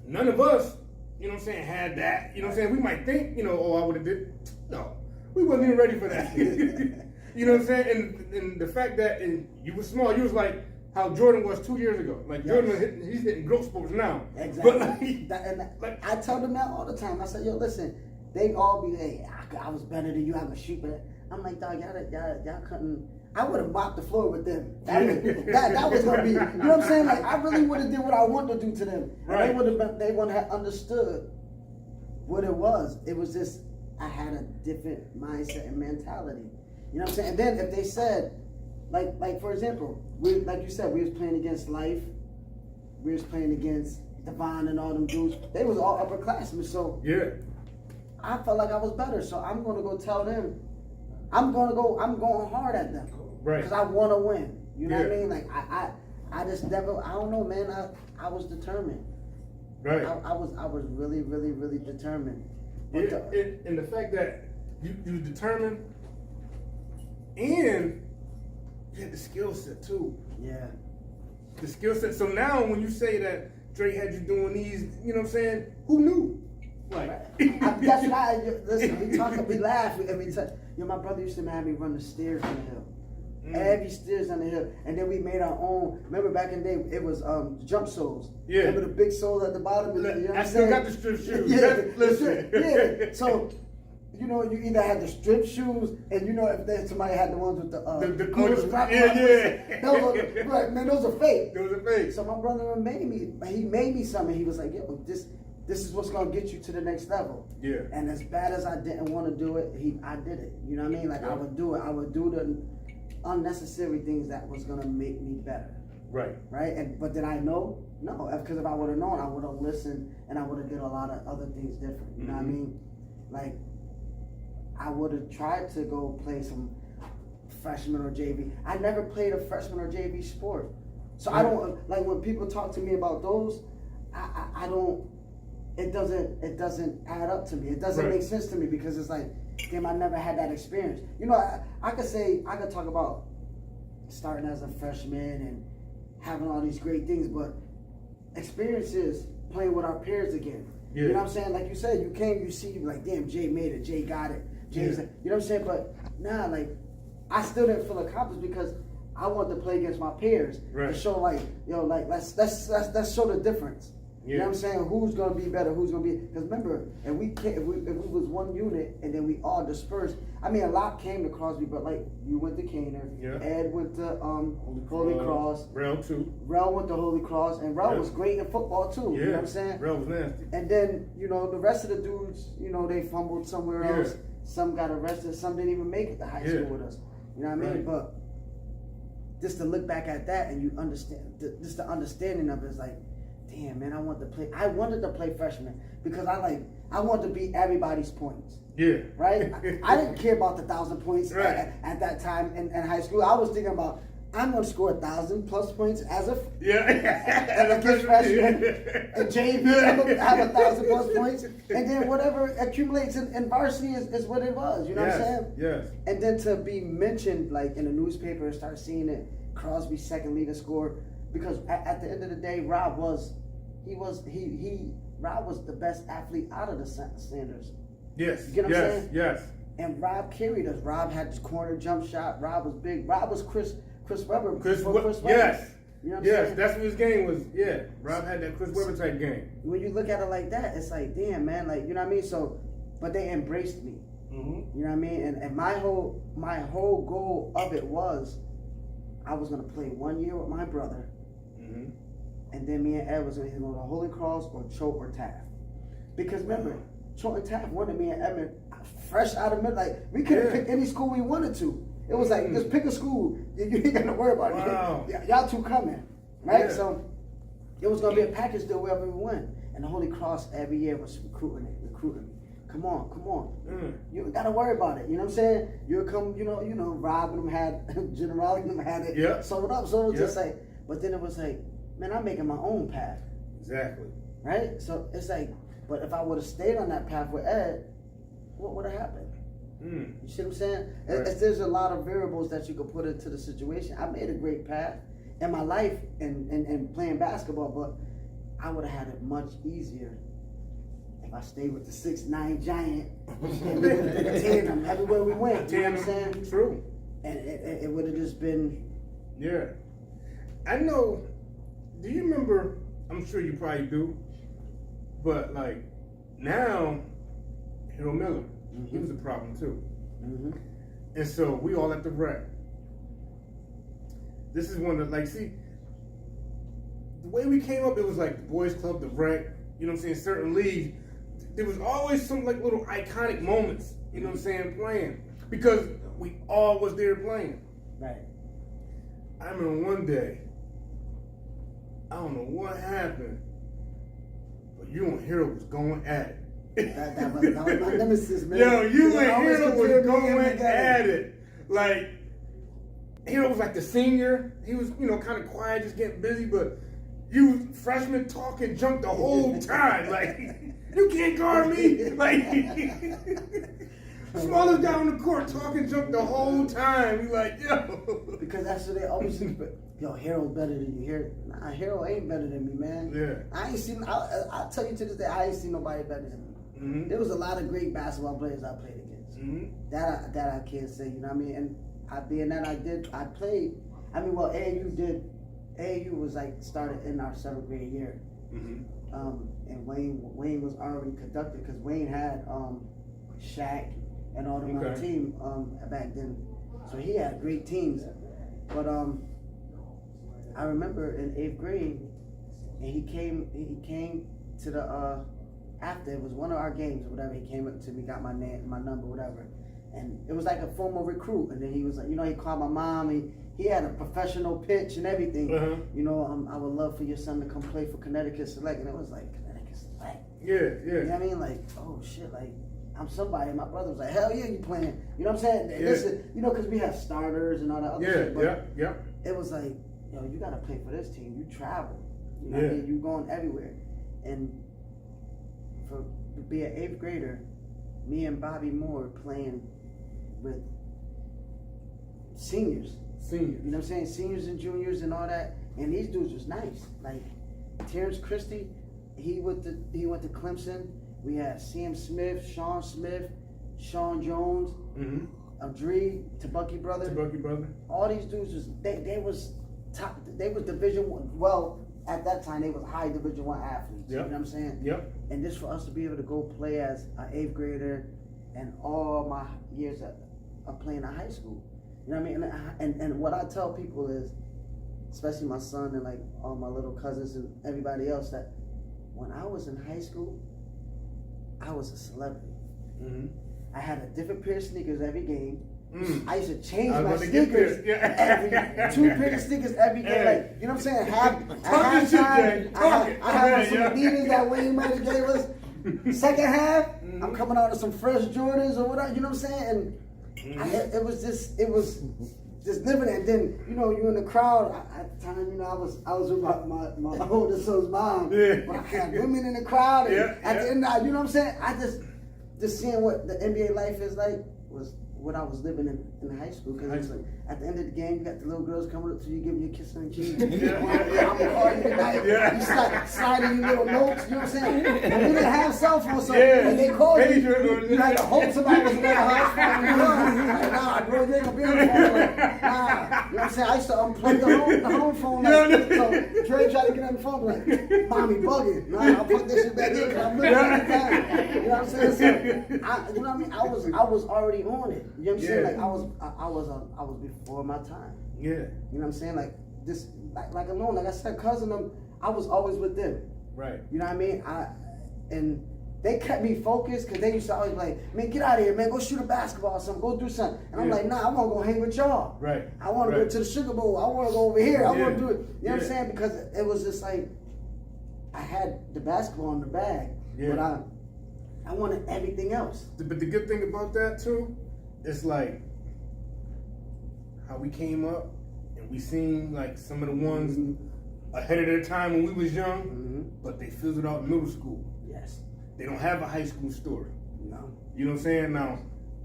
none of us, you know what I'm saying, had that. You know what I'm saying? We might think, I would have did. No, we wasn't even ready for that. You know what I'm saying? And the fact that you were small, you was like how Jordan was 2 years ago. Like Jordan, he's hitting growth sports now. Exactly. But I tell them that all the time. I said, yo, listen, they all be, hey, I was better than you. I was shoot better. I'm like, dog, y'all couldn't. I would have mopped the floor with them. That was gonna be, you know what I'm saying? Like I really would have did what I wanted to do to them. Right. And they wouldn't have understood what it was. It was just I had a different mindset and mentality. You know what I'm saying? And then if they said, like for example, like you said, we was playing against Life, we was playing against Devon and all them dudes. They was all upperclassmen, so I felt like I was better. So I'm gonna go tell them. I'm going hard at them. Right. Because I want to win. You know what I mean? Like, I just never, I don't know, man. I was determined. Right. I was really, really, really determined. And the fact that you was determined, and you had the skill set too. Yeah. The skill set. So now when you say that Dre had you doing these, you know what I'm saying? Who knew? Like, That's what listen, we laugh. My brother used to have me run the stairs on the hill. Every stairs on the hill. And then we made our own. Remember back in the day, it was jump soles. Yeah. Remember the big soles at the bottom? You know what I I'm still saying? got the strip shoes. Yeah. Listen. Yeah. So, you know, you either had the strip shoes, and you know, if somebody had the ones with the coolest wrap yeah. right, man, those are fake. Those are fake. So my brother made me something. He was like, yo, this is what's gonna get you to the next level. Yeah. And as bad as I didn't want to do it, I did it. You know what I mean? Like I would do it. I would do the unnecessary things that was gonna make me better. Right. Right. But did I know? No. Because if I would have known, I would have listened, and I would have did a lot of other things different. You know what I mean? Like I would have tried to go play some freshman or JV. I never played a freshman or JV sport, so I don't like when people talk to me about those. I don't. It doesn't add up to me. It doesn't make sense to me because it's like, damn, I never had that experience. You know, I could talk about starting as a freshman and having all these great things, but experiences playing with our peers again. Yeah. You know what I'm saying? Like you said, you see, you like, damn, Jay made it, Jay got it, Jay's like, you know what I'm saying? But nah, like, I still didn't feel accomplished because I wanted to play against my peers to show like, yo, like let's show the difference. You know what I'm saying? Who's gonna be better? Who's gonna be? Because remember, if we was one unit and then we all dispersed. I mean, a lot came to Crosby, but like you went to Caner, Ed went to Holy Cross, Rel too. Rel went to Holy Cross, and Rel was great in football too. Yeah. You know what I'm saying? Rel was nasty. And then the rest of the dudes, they fumbled somewhere else. Some got arrested. Some didn't even make it to high school with us. You know what I mean? But just to look back at that and you understand, just the understanding of it is like, damn, man, I wanted to play freshman because I wanted to beat everybody's points. Yeah. Right? I didn't care about the 1,000 points at that time in high school. I was thinking about, I'm going to score 1,000+ points as a freshman. And JV, I'm going to have 1,000+ points. And then whatever accumulates in varsity is what it was. You know what I'm saying? Yes. And then to be mentioned like in the newspaper and start seeing it, Crosby second leading scorer. Because at the end of the day, Rob was the best athlete out of the Sanders. Yes. You get what I'm saying? Yes. And Rob carried us. Rob had his corner jump shot. Rob was big. Rob was Chris Webber. Chris Webber. Yes. You know what I'm saying? That's what his game was. Yeah. Rob had that Chris Webber type game. When you look at it like that, it's like, damn, man, like, you know what I mean? So, but they embraced me. Mm-hmm. You know what I mean? And my whole goal of it was, I was gonna play 1 year with my brother. Mm-hmm. And then me and Ed was either going to Holy Cross or Choate or Taft. Because remember, Choate and Taft wanted me and Edmund fresh out of mid. Like, we could have picked any school we wanted to. It was like, just pick a school. You ain't got to worry about it. Y'all two coming. Right? Yeah. So, it was going to be a package deal wherever we went. And the Holy Cross every year was recruiting me. Come on. You ain't got to worry about it. You know what I'm saying? You'll come, Rob and them had, General and them had it. Yeah. So it was just like, but then it was like, man, I'm making my own path. Exactly. Right? So it's like, but if I would have stayed on that path with Ed, what would have happened? You see what I'm saying? Right. There's a lot of variables that you could put into the situation. I made a great path in my life and playing basketball, but I would have had it much easier if I stayed with the 6'9" giant and we would have tandem everywhere we went. You know what I'm saying? True. And it would have just been. Yeah. I know. Do you remember? I'm sure you probably do. But like now, Hero Miller, he was a problem too. Mm-hmm. And so we all at the rec. This is one of the way we came up, it was like the boys club, the rec, you know what I'm saying, certain leagues. There was always some like little iconic moments, you know what I'm saying, playing. Because we all was there playing. Right. I remember one day, I don't know what happened, but you and Hero was going at it. That was my nemesis, man. Yo, you and Hero was going at it. Like, Hero was like the senior. He was, kind of quiet, just getting busy, but you freshman talking junk the whole time. Like, you can't guard me. Like, Smallest guy on the court talking junk the whole time. We like, yo. Because that's what they always expect. Yo, Harold better than you. Nah, Harold ain't better than me, man. Yeah. I ain't seen. I'll tell you to this day, I ain't seen nobody better than me. Mm-hmm. There was a lot of great basketball players I played against. Mm-hmm. That I can't say. You know what I mean? And I played. I mean, well, AAU was like started in our 7th grade year. Mm-hmm. And Wayne was already conducted because Wayne had Shaq and all them on the team back then, so he had great teams. But I remember in 8th grade, and he came to the after it was one of our games or whatever. He came up to me, got my name, my number, whatever, and it was like a former recruit. And then he was like, he called my mom. He had a professional pitch and everything. Uh-huh. I would love for your son to come play for Connecticut Select. And it was like, Connecticut Select? Yeah. You know what I mean? Like, oh shit, like, I'm somebody. My brother was like, hell yeah, you playing. You know what I'm saying? Yeah. Listen, because we have starters and all that other shit. But Yeah. it was like, you got to play for this team. You travel. You know Yeah. what I mean? You going everywhere. And to be an 8th grader, me and Bobby Moore playing with seniors. You know what I'm saying? Seniors and juniors and all that. And these dudes was nice. Like Terrence Christie, he went to Clemson. We had C.M. Smith, Sean Jones, Adree, Tabucky brother. All these dudes they was top. They was Division I. Well, at that time they was high Division I athletes. Yep. You know what I'm saying? Yep. And just for us to be able to go play as an 8th grader, and all my years of playing in high school. You know what I mean? And what I tell people is, especially my son and like all my little cousins and everybody else, that when I was in high school, I was a celebrity. Mm-hmm. I had a different pair of sneakers every game. Mm. I used to change I was my about to get sneakers there. every 2 pair of sneakers every game. Hey. Like, you know what I'm saying? At Talk your shit, Jay. halftime, Talk it. I had some Yeah. Adidas that Wayne might have gave us. Second half, I'm coming out of some fresh Jordans or whatever. You know what I'm saying? And it was just living. And then you in the crowd at the time. I was with my oldest son's mom. Yeah. But I had women in the crowd. And at the end, you know what I'm saying? I just seeing what the NBA life is like was what I was living in high school. Because it's like at the end of the game, you got the little girls coming up to you, giving you a kiss on the cheek. I'm gonna call you tonight. You sliding your little notes. You know what I'm saying? And we didn't have cell phones, so when they called you had to hope somebody was in the house. Like, nah, bro, you ain't gonna be on the phone. Like, nah, you know what I'm saying? I used to unplug the home phone. Like, so Dre tried to get on the phone, like, mommy bugging. Nah, I'll put this shit back in because I'm looking at the time. You know what I'm saying? So, you know what I mean? I was already on it. You know what I'm saying? Like I was before my time. Yeah. You know what I'm saying? Like this, like alone, like I said, cousin them. I was always with them. Right. You know what I mean? And they kept me focused because they used to always be like, man, get out of here, man, go shoot a basketball or something, go do something. And I'm like, nah, I want to go hang with y'all. Right. I want to go to the Sugar Bowl. I want to go over here. I want to do it. You know what I'm Yeah. saying? Because it was just like I had the basketball in the bag, but I wanted everything else. But the good thing about that too, it's like how we came up and we seen like some of the ones ahead of their time when we was young, but they fizzled out in middle school. Yes. They don't have a high school story. No. You know what I'm saying? Now,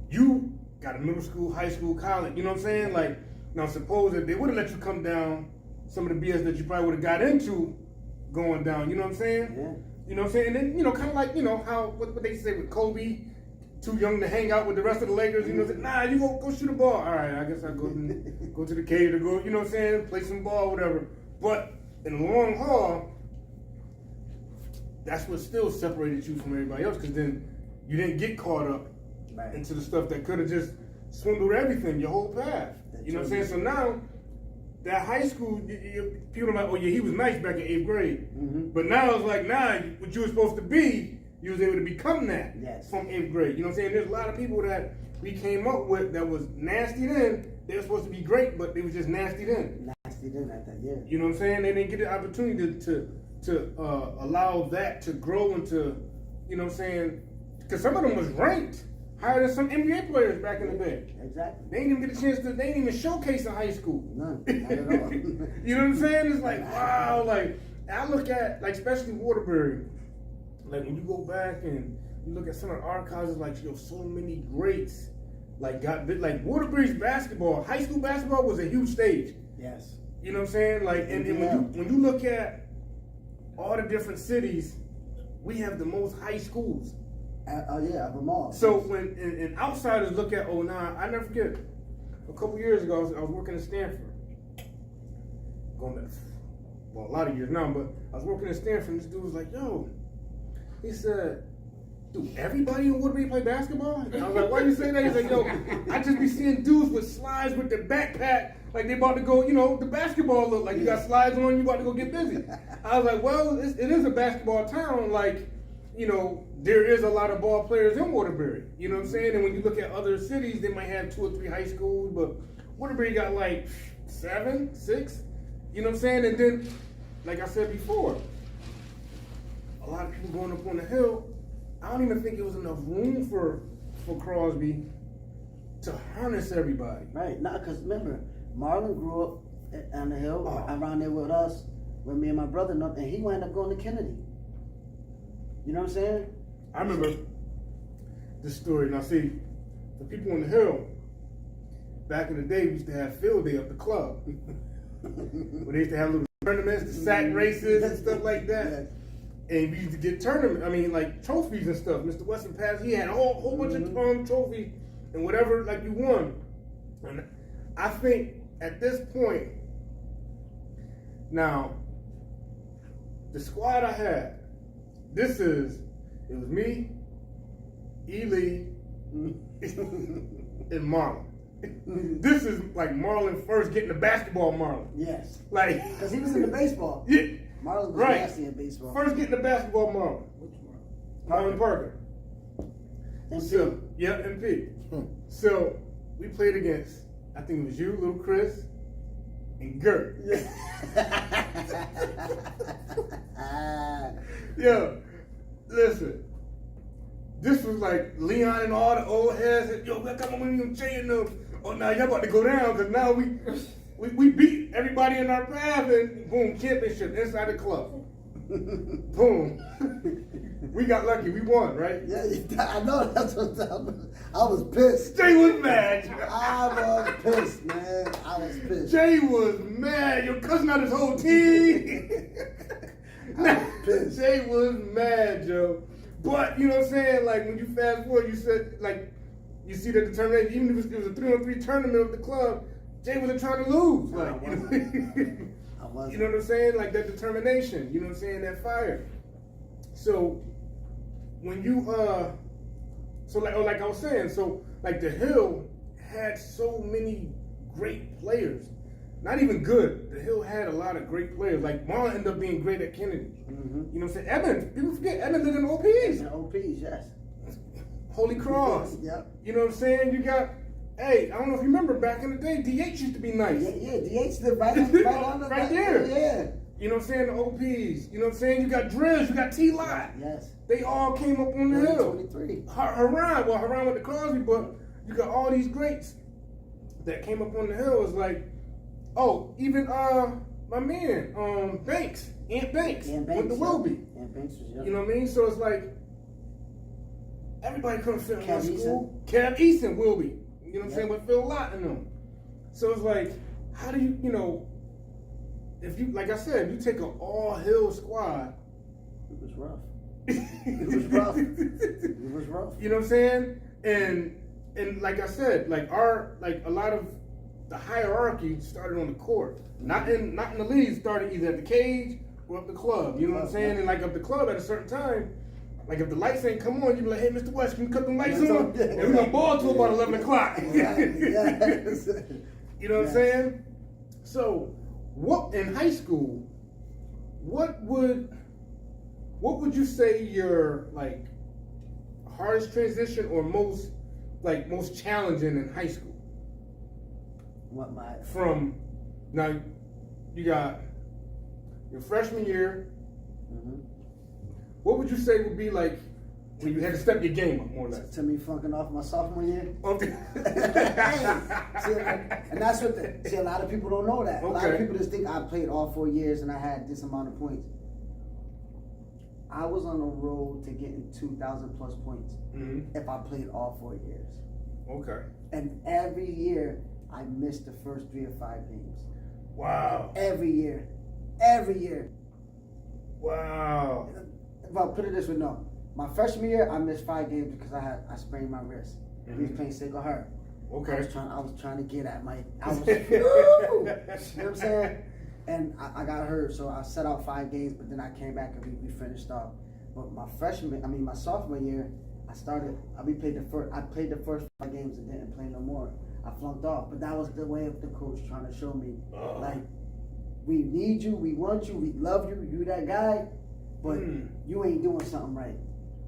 you got a middle school, high school, college. You know what I'm saying? Like, now suppose that they would have let you come down some of the BS that you probably would have got into going down. You know what I'm saying? Yeah. You know what I'm saying? And then, kind of like, how, what they say with Kobe, too young to hang out with the rest of the Lakers. You know, say, nah, you go shoot a ball. All right, I guess I'll go to the cave to go, you know what I'm saying, play some ball, whatever. But in the long haul, that's what still separated you from everybody else, because then you didn't get caught up into the stuff that could have just swindled everything, your whole path. You know what I'm saying? So now, that high school, people are like, oh yeah, he was nice back in 8th grade. But now it's like, nah, what you were supposed to be, you was able to become that from 8th grade. You know what I'm saying? There's a lot of people that we came up with that was nasty then. They were supposed to be great, but they was just nasty then. Nasty then at that, yeah. You know what I'm saying? They didn't get the opportunity to allow that to grow into, you know what I'm saying? Because some of them was ranked higher than some NBA players back in the day. Exactly. They didn't even get a chance to, they didn't even showcase in high school. None, not at all. You know what I'm saying? It's like, wow, like, I look at, like, especially Waterbury, like, when you go back and you look at some of the archives, it's like, yo, so many greats, like Waterbury's basketball, high school basketball was a huge stage. Yes. You know what I'm saying? Like, and when you look at all the different cities, we have the most high schools. Yeah, of them all. So when and outsiders look at 09, I never forget. A couple years ago, I was working at Stanford. Going back, well, a lot of years now, but I was working at Stanford, and this dude was like, yo, he said, dude, everybody in Woodbury play basketball? And I was like, why you say that? He's like, yo, I just be seeing dudes with slides with their backpack, like they about to go, you know, the basketball look, like you got slides on, you about to go get busy. I was like, well, it is a basketball town, like, you know, there is a lot of ball players in Waterbury, you know what I'm saying? And when you look at other cities, they might have 2 or 3 high schools, but Waterbury got like 7, 6, you know what I'm saying? And then, like I said before, a lot of people going up on the hill, I don't even think it was enough room for Crosby to harness everybody. Right, now, because remember, Marlon grew up on the hill, around there with us, with me and my brother, and he wound up going to Kennedy. You know what I'm saying? I remember this story. Now, see, the people on the hill, back in the day, we used to have field day up the club. Where they used to have little tournaments, the sack races and stuff like that. And we used to get like trophies and stuff. Mr. Weston Pass, he had a whole bunch of trophies and whatever, like you won. And I think at this point, now, the squad I had, it was me, Ely, and Marlon. This is like Marlon first getting the basketball Marlon. Yes. Like, because he was in the baseball. Yeah. Marlon was Right. nasty in baseball. First getting the basketball Marlon. Which Marlon? Marlon Parker. And So, yeah, MP. So, we played against, I think it was you, Little Chris, and Gert. Yo, listen. This was like Leon and all the old heads. And, yo, come on, we ain't changing them. Oh, now y'all about to go down because now we beat everybody in our path and boom, championship inside the club. Boom. We got lucky. We won, right? Yeah, I know. That's what I was pissed. Jay was mad. I was pissed, man. I was pissed. Jay was mad. Your cousin out his whole team. I was pissed. Jay was mad, Joe. But, you know what I'm saying? Like, when you fast forward, you said, like, you see the determination. Even if it was a 3-on-3 tournament of the club, Jay wasn't trying to lose. No, Like, I you wasn't. know, you know what I'm saying? Like, that determination. You know what I'm saying? That fire. So, when you, like I was saying, so, like, the Hill had so many great players. Not even good. The Hill had a lot of great players. Like, Marlon ended up being great at Kennedy. You know what I'm saying? Evan, people forget, Evan lived in OPs. And OPs, yes. Holy Cross. Yep. You know what I'm saying? You got, hey, I don't know if you remember back in the day, DH used to be nice. Yeah, DH lived right on the Right there. Yeah. You know what I'm saying? The OPs. You know what I'm saying? You got Drizz, you got T-Lot. Yes. They all came up on the hill. 23. Haran went to Crosby, but you got all these greats that came up on the hill. It's like, oh, even my man, Banks, Ant Banks, went to Wilby. Ant Banks was young. You know what I mean? So it's like, everybody couldn't fit in one Kev school. Kev Easton will be. You know what I'm saying? But Phil Lott in them. So it's like, how do you, if you, like I said, if you take an all-hill squad. It was rough. It was rough. It was rough. You know what I'm saying? And like I said, like a lot of the hierarchy started on the court. Not in the league, started either at the cage or up the club. You know what I'm saying? And like up the club at a certain time, like if the lights ain't come on, you be like, hey, Mr. West, can you cut them lights on? And we're gonna ball till about 11 o'clock. Yes. You know what I'm saying? So, what in high school? What would you say your like hardest transition or most challenging in high school? From now, you got your freshman year. Mm-hmm. What would you say would be like when you had to step your game up more or less? To me funking off my sophomore year. Okay. And that's what a lot of people don't know that. A lot of Okay. people just think I played all 4 years and I had this amount of points. I was on the road to getting 2,000 plus points Mm-hmm. if I played all 4 years. Okay. And every year, I missed the first 3 or 5 games. Wow. Every year. Every year. Wow. Well, put it this way, no. My freshman year, I missed 5 games because I sprained my wrist. We was playing Sacred Heart. Okay. I was trying to get at you know what I'm saying? And I got hurt, so I set out 5 games, but then I came back and we finished off. But my sophomore year, I played the first 5 games and didn't play no more. I flunked off, but that was the way of the coach trying to show me, like, we need you, we want you, we love you, you that guy, but you ain't doing something right.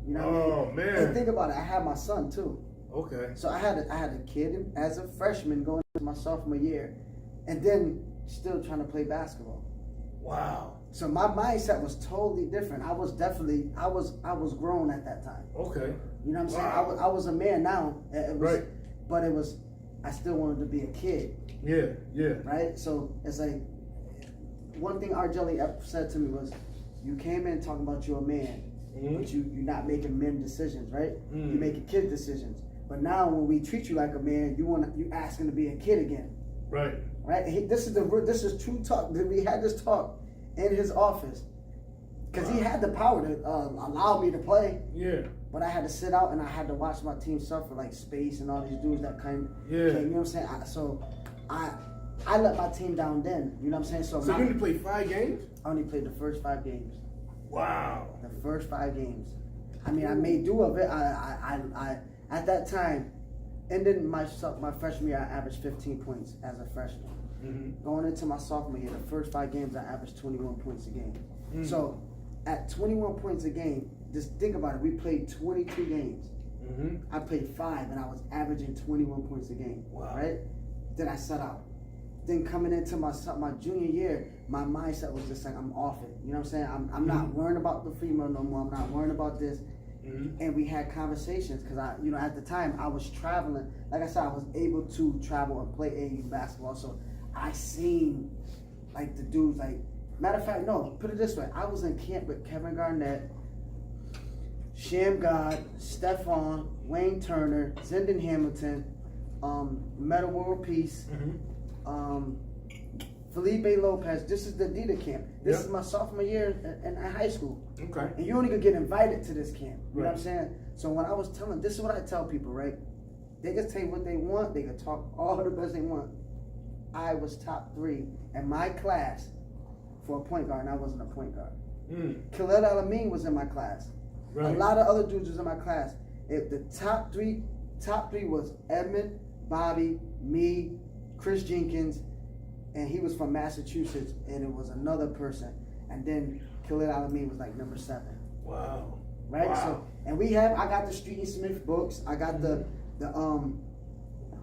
You know what I mean? Oh, man. And think about it, I had my son too. Okay. So I had a kid as a freshman going into my sophomore year, and then still trying to play basketball. Wow. So my mindset was totally different. I was grown at that time. Okay. You know what I'm saying? Wow. I was a man now. Right. But I still wanted to be a kid. Yeah. Yeah. Right? So it's like, one thing R. Jelly said to me was, you came in talking about you're a man, but you're not making men decisions, right? You're making kid decisions. But now when we treat you like a man, you asking to be a kid again. Right. Right? This is true talk. We had this talk in his office. Because he had the power to allow me to play. Yeah. But I had to sit out and I had to watch my team suffer, like Space and all these dudes that came. Yeah. You know what I'm saying? So I let my team down then. You know what I'm saying? So you only played 5 games? I only played the first 5 games. Wow. The first 5 games. I mean, I made do of it. I at that time, ending my freshman year, I averaged 15 points as a freshman. Going into my sophomore year, the first 5 games, I averaged 21 points a game. So at 21 points a game, just think about it. We played 22 games. I played 5, and I was averaging 21 points a game. Wow. Right? Then I sat out. Then coming into my junior year, my mindset was just like, I'm off it. You know what I'm saying? I'm not worrying about the female no more. I'm not worrying about this. And we had conversations because at the time I was traveling. Like I said, I was able to travel and play AAU basketball. So I seen like the dudes, like, matter of fact, no, put it this way. I was in camp with Kevin Garnett, Sham God, Stephon, Wayne Turner, Zendon Hamilton, Metta World Peace, Felipe Lopez. This is the Dita camp. This is my sophomore year in high school. Okay. And you only could get invited to this camp. You know what I'm Right. saying? So when I was telling, this is what I tell people, right? They can say what they want. They can talk all the best they want. I was top 3 in my class for a point guard, and I wasn't a point guard. Khaled Al-Amin was in my class. Right. A lot of other dudes was in my class. If the top three was Edmund, Bobby, me, Chris Jenkins, and he was from Massachusetts, and it was another person. And then Khaled Al-Amin was like number 7. Wow. Right? Wow. So, and I got the Street and Smith books. I got the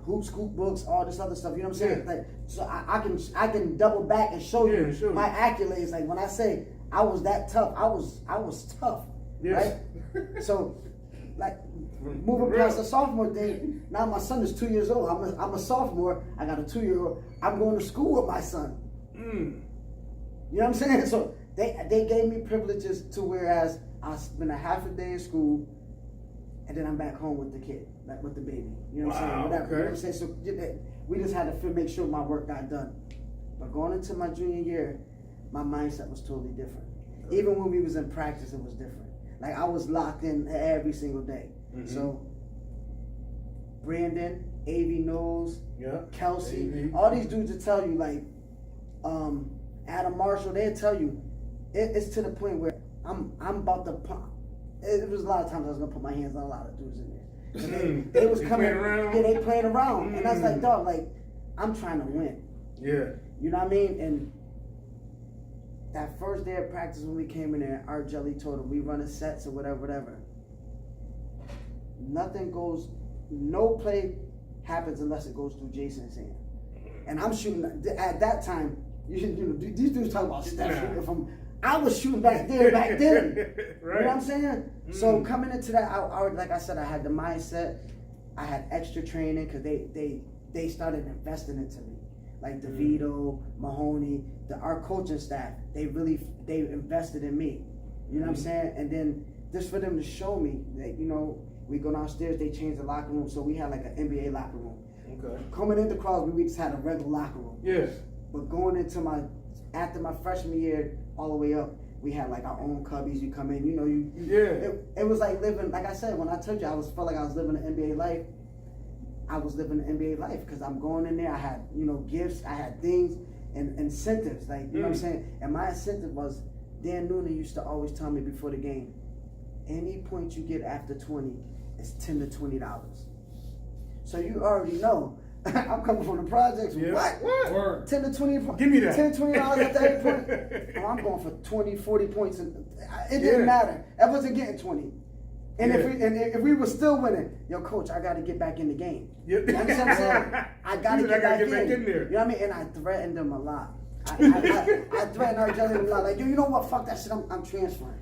Hoop Scoop books, all this other stuff. You know what I'm saying? Yeah. Like, so I can double back and show Yeah, you sure. my accolades. Like when I say I was that tough, I was tough. Yeah. Right? So, like, moving past the sophomore thing, now my son is 2 years old. I'm a sophomore. I got a 2-year-old. I'm going to school with my son. You know what I'm saying? So they gave me privileges to whereas I spend a half a day in school, and then I'm back home with the kid, like with the baby. You know what I'm saying? Wow, Whatever. You know what I'm okay. saying? So we just had to make sure my work got done. But going into my junior year, my mindset was totally different. Even when we was in practice, it was different. Like I was locked in every single day. So Brandon, AV Knowles, Kelsey, AV. all these dudes will tell you, like Adam Marshall, they'll tell you it's to the point where I'm about to pump. It was a lot of times I was gonna put my hands on a lot of dudes in there. And they was They coming playing around? Yeah, they playing around. And I was like, dog, like, I'm trying to win. Yeah. You know what I mean? And that first day of practice when we came in there, our Jelly told him we running sets or whatever. No play happens unless it goes through Jason's hand. And I'm shooting at that time. You know, these dudes talk about Steph shooting from. I was shooting back then. Right. You know what I'm saying? So coming into that, I like I said, I had the mindset. I had extra training because they started investing into me. Like DeVito, Mahoney, our coaching staff, they invested in me. You know what I'm saying? And then just for them to show me that, you know, we go downstairs, they changed the locker room, so we had like an NBA locker room. Okay. Coming into Crosby, we just had a regular locker room. Yeah. But going into after my freshman year, all the way up, we had like our own cubbies. You come in, you know, it was like living, like I said, when I told you felt like I was living an NBA life. I was living an NBA life because I'm going in there. I had, you know, gifts, I had things and incentives, like, you know what I'm saying? And my incentive was, Dan Noonan used to always tell me before the game, any point you get after 20 is $10 to $20. So you already know. I'm coming from the projects. Yeah. What? 10 to 20 points. Give me that. 10 to $20 after every point. Oh, I'm going for 20, 40 points. It didn't matter. I wasn't getting 20. And if we were still winning, yo, coach, I got to get back in the game. Yep. You understand what I'm saying? I got to get back in there. You know what I mean? And I threatened them a lot. I threatened our gentleman a lot. Like, yo, you know what? Fuck that shit. I'm transferring.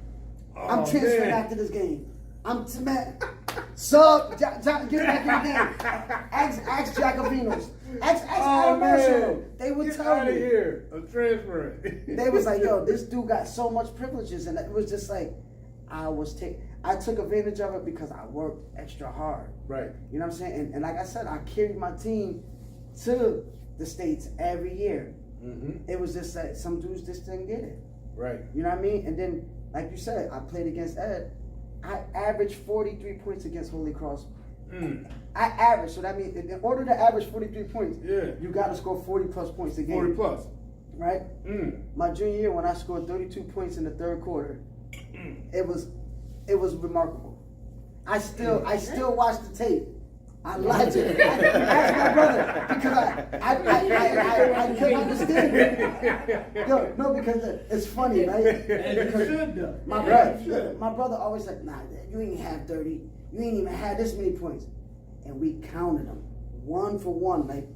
I'm transferring after this game. Man, sub, get back in the game. Ask Jacobinos. Ask Adam Marshall. They would tell out you. Of here. I'm transferring. They was like, yo, this dude got so much privileges, and it was just like, I took advantage of it because I worked extra hard. Right. You know what I'm saying? And like I said, I carried my team to the States every year. Mm-hmm. It was just that some dudes just didn't get it. Right. You know what I mean? And then, like you said, I played against Ed. I averaged 43 points against Holy Cross. I averaged, so that means in order to average 43 points, you got to score 40 plus points a game. 40 plus. Right? My junior year, when I scored 32 points in the third quarter, it was remarkable. I still watch the tape. I lied to you. I asked my brother because I couldn't understand it. Yo, no, because it's funny, right? My brother always said, nah, you ain't have 30. You ain't even had this many points. And we counted them one for one. Like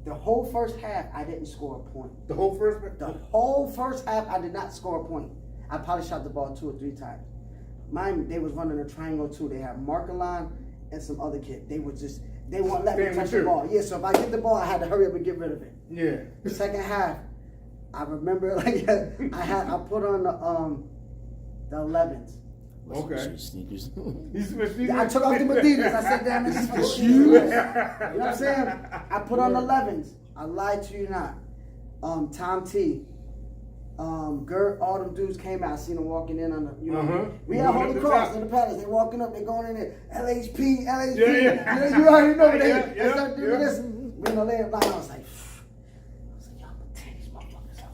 the whole first half, I didn't score a point. The whole first half, I did not score a point. I probably shot the ball 2 or 3 times. Mine, they was running a triangle too. They had Markelon and some other kid. They won't let me touch the ball. Yeah, so if I get the ball, I had to hurry up and get rid of it. Yeah. The second half, I remember like I put on the 11s. Okay. Sneakers. I took off the Adidas. I said, damn, this is for shoes. You know what I'm saying? I put on the 11s. I lied to you not. Tom T. Gert, all them dudes came out. I seen them walking in on the, you know. We had Holy Cross in the Palace. They walking up, they going in there. LHP. Yeah. You already know they start doing this. We're in the layup line. I was like, y'all gonna tear these motherfuckers out.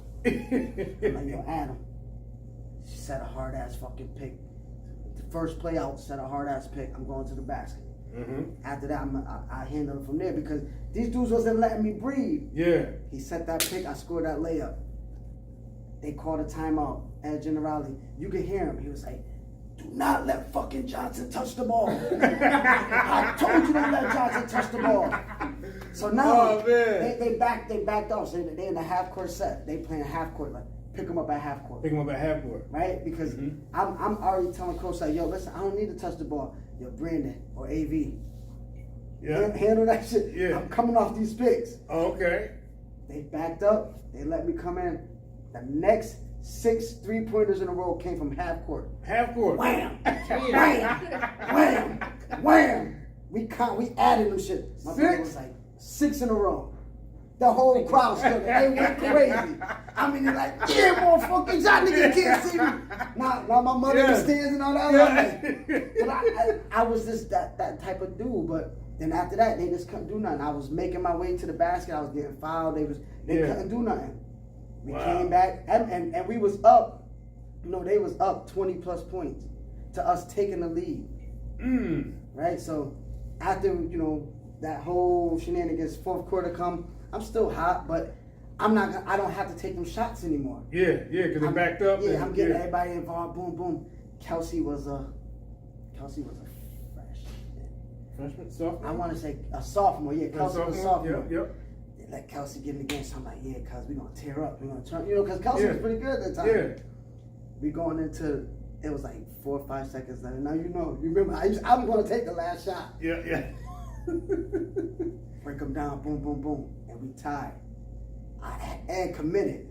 I'm like, yo, Adam. She set a hard ass fucking pick. The first play out, set a hard ass pick. I'm going to the basket. After that, I handled it from there because these dudes wasn't letting me breathe. Yeah. He set that pick. I scored that layup. They called a timeout at Generali. You could hear him. He was like, do not let fucking Johnson touch the ball. I told you don't let Johnson touch the ball. So now they backed off. So they in the half court set. They playing half court. Like pick them up at half court. Right? Because I'm already telling coach like, yo, listen, I don't need to touch the ball. Yo, Brandon or AV. Yeah. Handle that shit. Yeah. I'm coming off these picks. Oh, okay. They backed up. They let me come in. The next 6 3-pointers in a row came from half court. Half court. Wham! Wham! Wham! Wham! We added them shit. My brother was like 6 in a row. The whole crowd stood there. They went crazy. I mean, they're like, yeah, motherfuckers, y'all niggas can't see me. Now my mother in the stands and all that. But I was just that type of dude. But then after that, they just couldn't do nothing. I was making my way to the basket. I was getting fouled. They couldn't do nothing. We came back, and we was up, they was up 20 plus points to us taking the lead. Right? So after, that whole shenanigans, fourth quarter come, I'm still hot, but I don't have to take them shots anymore. Yeah, because they backed up. Yeah, I'm getting everybody involved, boom, boom. Kelsey was a freshman, sophomore? I want to say a sophomore, Kelsey was a sophomore. Yep. Let Kelsey get in the game. So I'm like, cuz we're going to tear up. We're going to turn, because Kelsey was pretty good at that time. Yeah. We going into, it was like 4 or 5 seconds left. Now you remember, I'm going to take the last shot. Yeah. Break them down, boom, boom, boom. And we tied. Ed committed.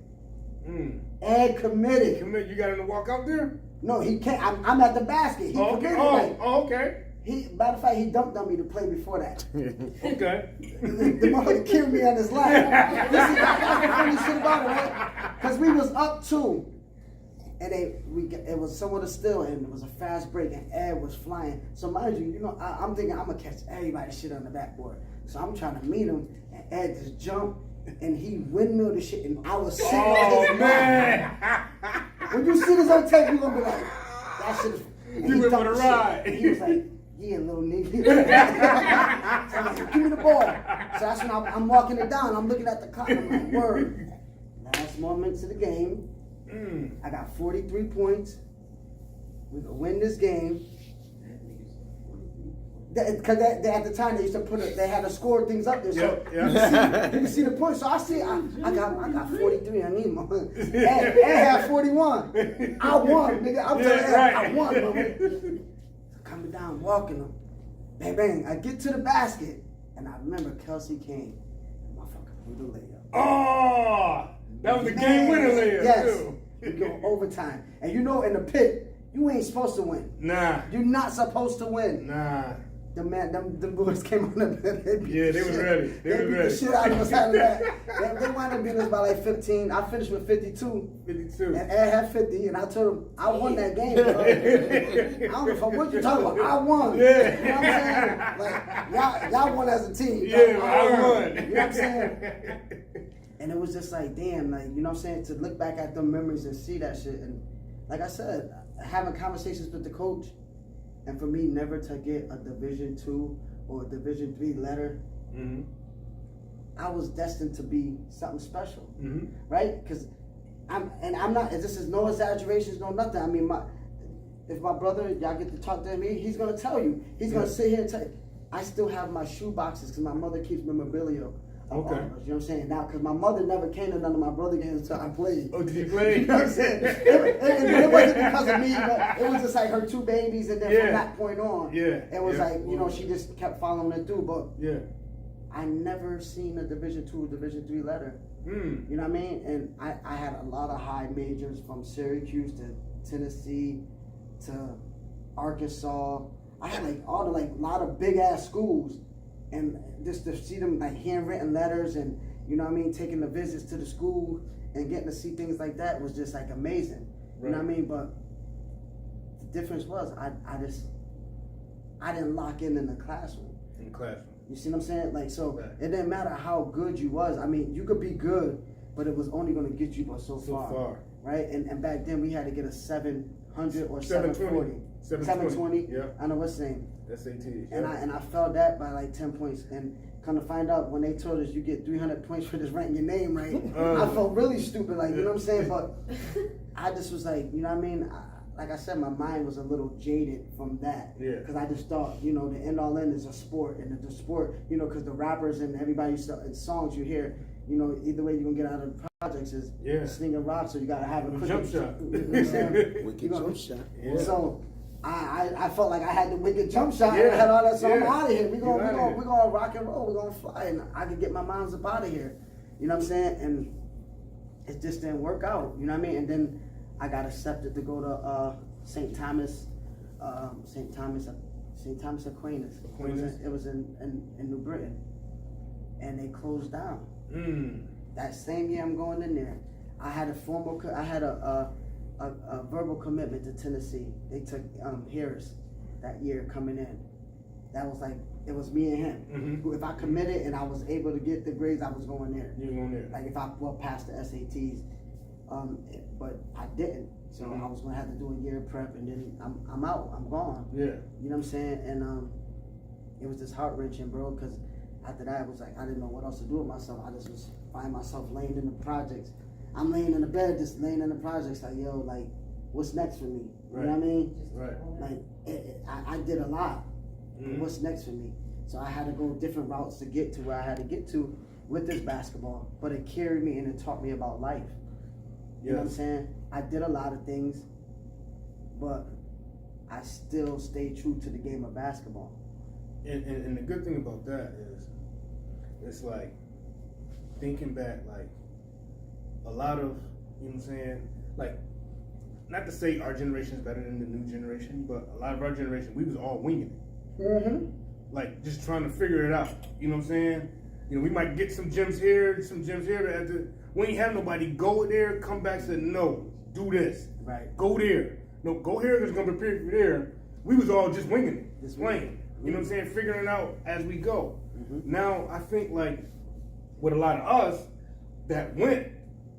Ed committed. You got him to walk out there? No, he can't. I'm at the basket. He Okay. committed, Okay. Matter of fact, he dunked on me to play before that. Okay. The motherfucker carried me on his lap. This is that's the funny shit about it, right? Because we was up 2, and it was somewhat still, and it was a fast break, and Ed was flying. So mind you, I'm thinking I'm gonna catch everybody's shit on the backboard. So I'm trying to meet him, and Ed just jumped, and he windmilled the shit, and I was sitting on his man. When you see this on tape, you're gonna be like, that shit is. You went for the ride. And he was like, yeah, little nigga. So I'm like, give me the ball. So that's when I'm walking it down. I'm looking at the clock. I'm like, word. Last moments of the game. I got 43 points. We gonna win this game. Because at the time they used to they had to score things up there. So you can see the points. So I got 43. I need more. Ed had 41. I won, nigga. I'm telling you, I won, bro. Coming down, walking them. Bang, bang. I get to the basket. And I remember Kelsey came. And motherfucker blew the layup. Oh, that was the game winner layup. Yes. Too. We go overtime. And in the pit, you ain't supposed to win. Nah. You're not supposed to win. Nah. Them boys came on the bed. Yeah, they was ready. They was beat ready. the shit out of us out of that. They wound up beating us by like 15. I finished with 52. 52. And Ed had 50. And I told him, I won that game, bro. I don't give a fuck what you talking about. I won. Yeah. You know what I'm saying? Like, y'all won as a team. Yeah, I won. You know what I'm saying? And it was just like, damn, like, you know what I'm saying? To look back at them memories and see that shit. And like I said, having conversations with the coach, and for me never to get a Division II or a Division III letter, I was destined to be something special, right? Because I'm not. This is no exaggerations, no nothing. I mean, if my brother, y'all get to talk to him, he's gonna tell you. He's gonna sit here and tell you. I still have my shoe boxes because my mother keeps memorabilia. Okay. You know what I'm saying? Now, because my mother never came to none of my brother games until I played. Oh, did you play? You know what I'm saying? It wasn't because of me, but it was just like her 2 babies, and then from that point on, it was like, she just kept following it through. But I never seen a Division II or Division III letter. You know what I mean? And I had a lot of high majors from Syracuse to Tennessee to Arkansas. I had like all the lot of big ass schools. And just to see them like handwritten letters and, you know what I mean, taking the visits to the school and getting to see things like that was just like amazing. You know what I mean? But the difference was I didn't lock in the classroom. In the classroom. You see what I'm saying? Like, so it didn't matter how good you was. I mean, you could be good, but it was only going to get you but so far. Right? And back then we had to get a 700 or 740. 720. Yeah. I know what's the name. SAT. And I felt that by like 10 points. And come to find out, when they told us you get 300 points for just writing your name right, I felt really stupid, like, you know what I'm saying? But I just was like, you know what I mean? Like I said, my mind was a little jaded from that. Yeah. Because I just thought, the end all in is a sport. And the sport, because the rappers and everybody, in songs you hear, either way you're going to get out of the projects is slinging rocks, so you got to have a quick jump shot. You know what I'm saying? Wicked jump shot. Yeah. So I felt like I had the wicked jump shot and I had all that, so I'm out of here. We're gonna rock and roll, we're gonna fly, and I could get my moms up out of here. You know what I'm saying? And it just didn't work out, you know what I mean? And then I got accepted to go to St. Thomas Aquinas. It was in New Britain. And they closed down. That same year I'm going in there, I had a verbal commitment to Tennessee. They took Harris that year coming in. That was like, it was me and him. Who, if I committed and I was able to get the grades, I was going there. You going there? Like if I passed the SATs, but I didn't. So I was gonna have to do a year of prep, and then I'm out. I'm gone. Yeah. You know what I'm saying? And it was just heart wrenching, bro. Because after that, it was like I didn't know what else to do with myself. I just was finding myself laying in the projects. I'm laying in the bed, just laying in the projects, like, yo, like, what's next for me? You know what I mean? Right. Like, I did a lot. What's next for me? So I had to go different routes to get to where I had to get to with this basketball. But it carried me and it taught me about life. You know what I'm saying? I did a lot of things, but I still stayed true to the game of basketball. And the good thing about that is, it's like, thinking back, like, a lot of, you know what I'm saying, like, not to say our generation is better than the new generation, but a lot of our generation, we was all winging it. Mm-hmm. Like, just trying to figure it out. You know what I'm saying? You know, we might get some gems here, but we ain't have nobody go there, come back, and say, no, do this. Right. Go there. No, go here, there's going to be a period there. We was all just winging it, Just playing. You know what I'm saying? Figuring it out as we go. Mm-hmm. Now, I think, like, with a lot of us that went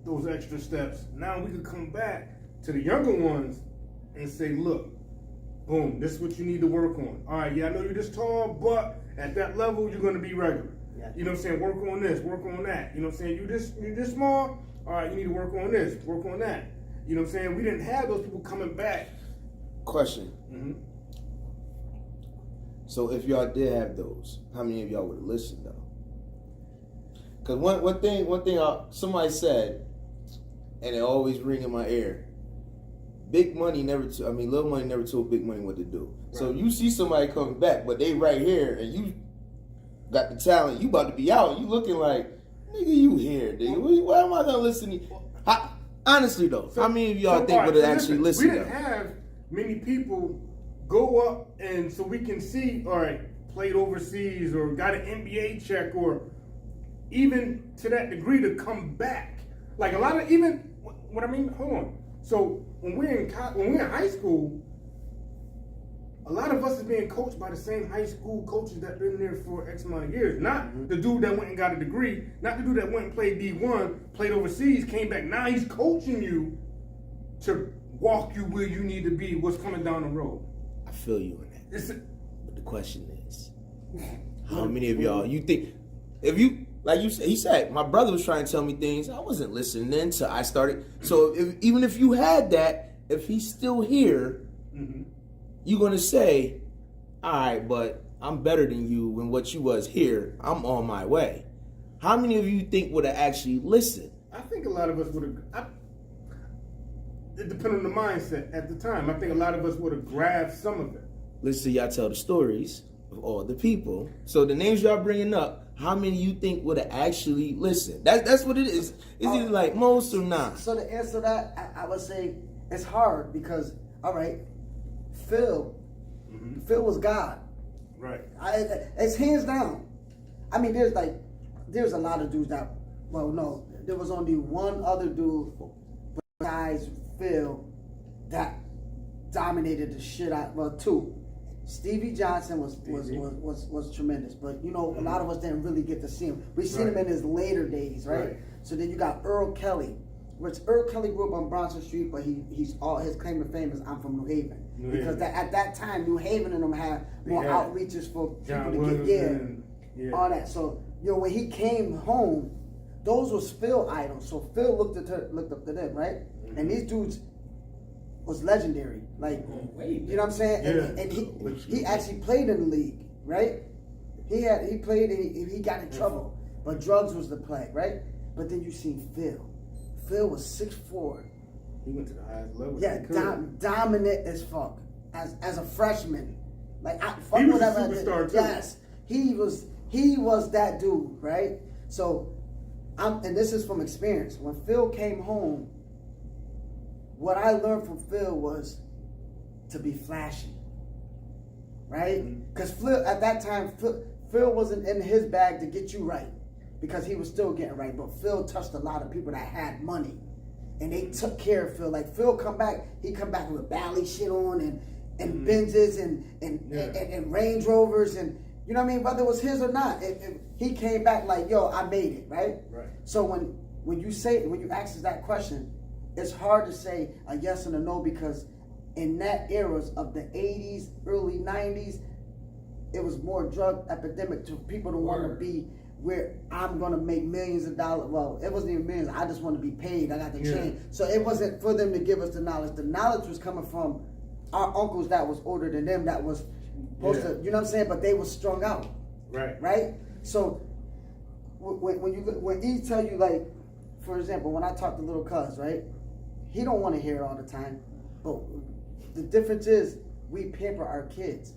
those extra steps, now we could come back to the younger ones and say, look, boom, this is what you need to work on. All right, yeah, I know you're this tall, but at that level, you're going to be regular. Yeah. You know what I'm saying? Work on this, work on that. You know what I'm saying? You're this small, all right, you need to work on this, work on that. You know what I'm saying? We didn't have those people coming back. Question. Mm-hmm. So if y'all did have those, how many of y'all would have listened though? Because one thing somebody said, and it always ring in my ear. Big money little money never told Big Money what to do. Right. So you see somebody coming back, but they right here, and you got the talent. You about to be out. You looking like, nigga, you here, nigga. Why am I gonna listen to you? Honestly though, how many of y'all think would have actually listened? We didn't have many people go up and so we can see, all right, played overseas or got an NBA check or even to that degree to come back. Like a lot of what I mean, hold on. So when we're in high school, a lot of us is being coached by the same high school coaches that been there for X amount of years. Not the dude that went and got a degree, not the dude that went and played D1, played overseas, came back. Now he's coaching you to walk you where you need to be, what's coming down the road. I feel you on that. But the question is, how many of y'all you think, if you, like you said, he said, my brother was trying to tell me things, I wasn't listening then, so I started. So even if you had that, if he's still here, you're going to say, all right, but I'm better than you when what you was here. I'm on my way. How many of you think would have actually listened? I think a lot of us would have, it depended on the mindset at the time. I think a lot of us would have grabbed some of it. Listen to y'all tell the stories of all the people. So the names y'all bringing up, how many you think would have actually listened? That's what it is. Is it like most or not? So to answer that, I would say it's hard because, all right, Phil was God. Right. It's hands down. I mean, there's a lot of dudes that, well, no, there was only one other dude besides Phil that dominated the shit out. Well, two. Stevie Johnson was tremendous, but you know, a lot of us didn't really get to see him. We seen him in his later days, right? So then you got Earl Kelly, which Earl Kelly grew up on Bronson Street, but he's all his claim to fame is I'm from New Haven. Because at that time, New Haven and them had more outreaches for people to get all that. So you know, when he came home, those was Phil idols. So Phil looked up to them, right? And these dudes was legendary. Like, you know what I'm saying? And he actually played in the league, right? He played and he got in trouble. But drugs was the plague, right? But then you seen Phil. Phil was 6'4". He went to the highest level. Yeah, dominant as fuck. As a freshman. Like he was a superstar too. Yes. He was that dude, right? So and this is from experience. When Phil came home, what I learned from Phil was to be flashy, right? Because Phil, at that time, Phil wasn't in his bag to get you right because he was still getting right. But Phil touched a lot of people that had money, and they took care of Phil. Like Phil he come back with Bally shit on and Benzes and Range Rovers and you know what I mean. Whether it was his or not, he came back like, yo, I made it, right? Right. So when you ask us that question, it's hard to say a yes and a no because in that eras of the 80s, early 90s, it was more drug epidemic to people to want to be where I'm going to make millions of dollars. Well, it wasn't even millions. I just want to be paid. I got the chain. So it wasn't for them to give us the knowledge. The knowledge was coming from our uncles that was older than them that was supposed to, you know what I'm saying? But they was strung out. Right. Right? So when he tell you, like, for example, when I talk to little cuz, right? He don't want to hear it all the time, but the difference is we pamper our kids.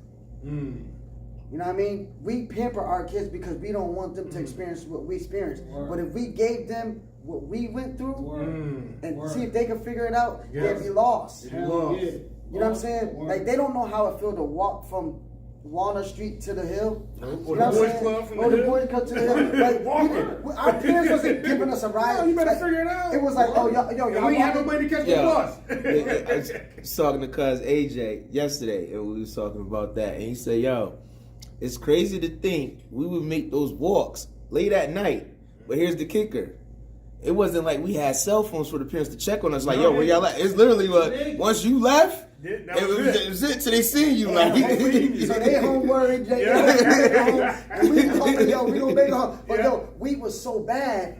You know what I mean? We pamper our kids because we don't want them to experience what we experienced. But if we gave them what we went through and see if they can figure it out, they'd be lost. You know what I'm saying? Like, they don't know how it feels to walk from Walnut Street to the Hill. Or the boys club from the Or the Hill. boys club to the Hill. Like, our parents wasn't giving us a ride. You better Like, figure it out. It was like, oh, yo, And we ain't had nobody to catch the bus. I was talking to cuz AJ yesterday, and we was talking about that, and he said, yo, it's crazy to think we would make those walks late at night, but here's the kicker. It wasn't like we had cell phones for the parents to check on us, like, yo, where y'all at? It's literally like, once you left, it was it till they see you. Like, so they home worried, Jay. And we told yo, we don't make it home. But yo, we was so bad,